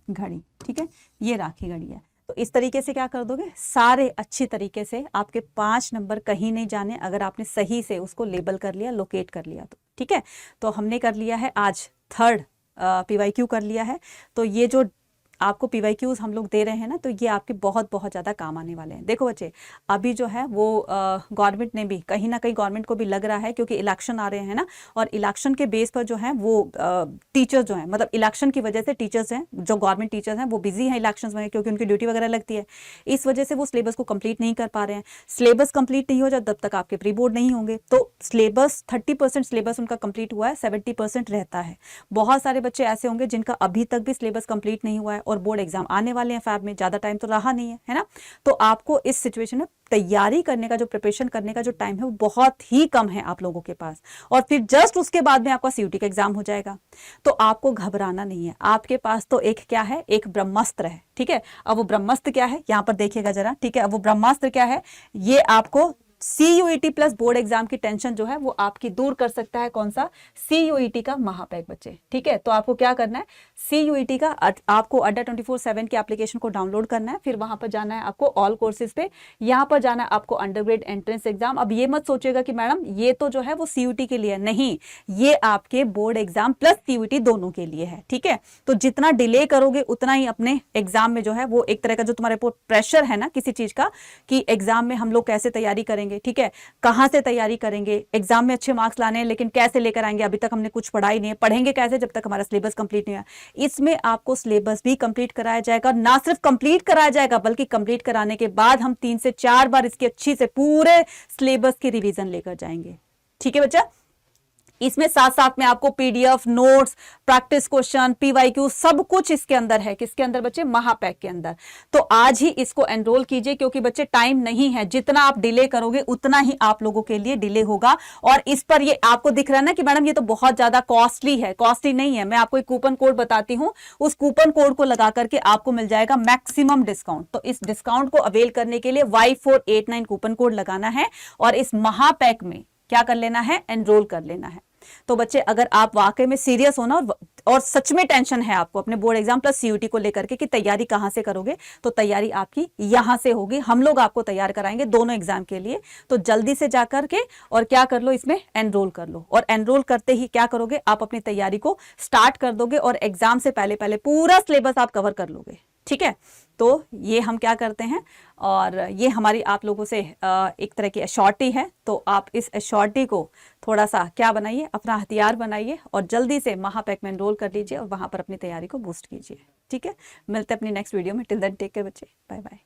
घड़ी, ठीक है, ये राखीगढ़ी है। तो इस तरीके से क्या कर दोगे, सारे अच्छी तरीके से आपके 5 नंबर कहीं नहीं जाने, अगर आपने सही से उसको लेबल कर लिया, लोकेट कर लिया तो, ठीक है। तो हमने कर लिया है आज थर्ड PYQ कर लिया है। तो ये जो आपको PYQs हम लोग दे रहे हैं ना, तो ये आपके बहुत बहुत ज़्यादा काम आने वाले हैं। देखो बच्चे, अभी जो है वो गवर्नमेंट ने भी कहीं ना कहीं, गवर्नमेंट को भी लग रहा है, क्योंकि इलेक्शन आ रहे हैं ना, और इलेक्शन के बेस पर जो है वो टीचर्स जो है, मतलब इलेक्शन की वजह से टीचर्स हैं, जो गवर्नमेंट टीचर्स हैं वो बिजी हैं इलेक्शन में, क्योंकि उनकी ड्यूटी वगैरह लगती है, इस वजह से वो सिलेबस को कंप्लीट नहीं कर पा रहे हैं। सिलेबस कंप्लीट नहीं हो जाए तब तक आपके प्री बोर्ड नहीं होंगे। तो सिलेबस 30% सिलेबस उनका कंप्लीट हुआ है, 70% रहता है। बहुत सारे बच्चे ऐसे होंगे जिनका अभी तक भी सिलेबस कंप्लीट नहीं हुआ है, और बोर्ड एग्जाम आने वाले हैं फैब में, ज़्यादा टाइम तो रहा नहीं है ना। तो आपको इस सिचुएशन में तैयारी करने का, जो प्रिपरेशन करने का जो टाइम है वो बहुत ही कम है आप लोगों के पास, और फिर जस्ट उसके बाद में आपका CUT का एग्जाम हो जाएगा। तो आपको घबराना नहीं है, आपके पास तो एक क्या है, एक ब्रह्मास्त्र है, ठीक है। अब वो ब्रह्मास्त्र क्या है, यहाँ पर देखिएगा जरा, ठीक है। अब वो ब्रह्मास्त्र क्या है, ये आपको CUET प्लस बोर्ड एग्जाम की टेंशन जो है वो आपकी दूर कर सकता है। कौन सा, CUET का महापैक बच्चे, ठीक है। तो आपको क्या करना है, CUET का आपको अड्डा 24/7 की एप्लीकेशन को डाउनलोड करना है, फिर वहां पर जाना है आपको ऑल कोर्सेज पे, यहाँ पर जाना है आपको अंडरग्रेड एंट्रेंस एग्जाम। अब ये मत सोचिएगा कि मैडम ये तो जो है वो CUT के लिए, नहीं, ये आपके बोर्ड एग्जाम प्लस CUT दोनों के लिए है, ठीक है। तो जितना डिले करोगे उतना ही अपने एग्जाम में जो है वो एक तरह का जो तुम्हारे ऊपर प्रेशर है ना किसी चीज का, कि एग्जाम में हम लोग कैसे तैयारी करेंगे, करेंगे, ठीक है, कहाँ से तैयारी करेंगे, एग्जाम में अच्छे मार्क्स लाने हैं लेकिन कैसे लेकर आएंगे, अभी तक हमने कुछ पढ़ा ही नहीं है, पढ़ेंगे कैसे जब तक हमारा सिलेबस कंप्लीट नहीं हुआ। इसमें आपको सिलेबस भी कंप्लीट कराया जाएगा, ना सिर्फ कंप्लीट कराया जाएगा बल्कि कंप्लीट कराने के बाद हम 3 से 4 बार इसकी अच्छी से पूरे सिलेबस की रिवीजन लेकर जाएंगे। ठीक है बच्चा, इसमें साथ साथ में आपको PDF, notes, practice question, PYQ सब कुछ इसके अंदर है। किसके अंदर बच्चे? महापैक के अंदर। तो आज ही इसको एनरोल कीजिए क्योंकि बच्चे टाइम नहीं है, जितना आप डिले करोगे उतना ही आप लोगों के लिए डिले होगा। और इस पर ये आपको दिख रहा है ना कि मैडम ये तो बहुत ज्यादा कॉस्टली है, कॉस्टली नहीं है। मैं आपको एक कूपन कोड बताती हूँ, उस कूपन कोड को लगा करके आपको मिल जाएगा मैक्सिमम डिस्काउंट। तो इस डिस्काउंट को अवेल करने के लिए Y489 कूपन कोड लगाना है और इस महापैक में क्या कर लेना है? एनरोल कर लेना है। तो बच्चे अगर आप वाकई में सीरियस हो ना और सच में टेंशन है आपको अपने बोर्ड एग्जाम प्लस सीयूटी को लेकर के कि तैयारी कहां से करोगे, तो तैयारी आपकी यहां से होगी। हम लोग आपको तैयार कराएंगे दोनों एग्जाम के लिए। तो जल्दी से जाकर के और क्या कर लो, इसमें एनरोल कर लो। और एनरोल करते ही क्या करोगे, आप अपनी तैयारी को स्टार्ट कर दोगे और एग्जाम से पहले पहले पूरा सिलेबस आप कवर कर लोगे। ठीक है, तो ये हम क्या करते हैं और ये हमारी आप लोगों से एक तरह की एश्योरिटी है। तो आप इस एश्योरिटी को थोड़ा सा क्या बनाइए, अपना हथियार बनाइए और जल्दी से महापैक में एनरोल कर लीजिए और वहां पर अपनी तैयारी को बूस्ट कीजिए। ठीक है, मिलते हैं अपनी नेक्स्ट वीडियो में। टिल देन टेक केयर बच्चे, बाय बाय।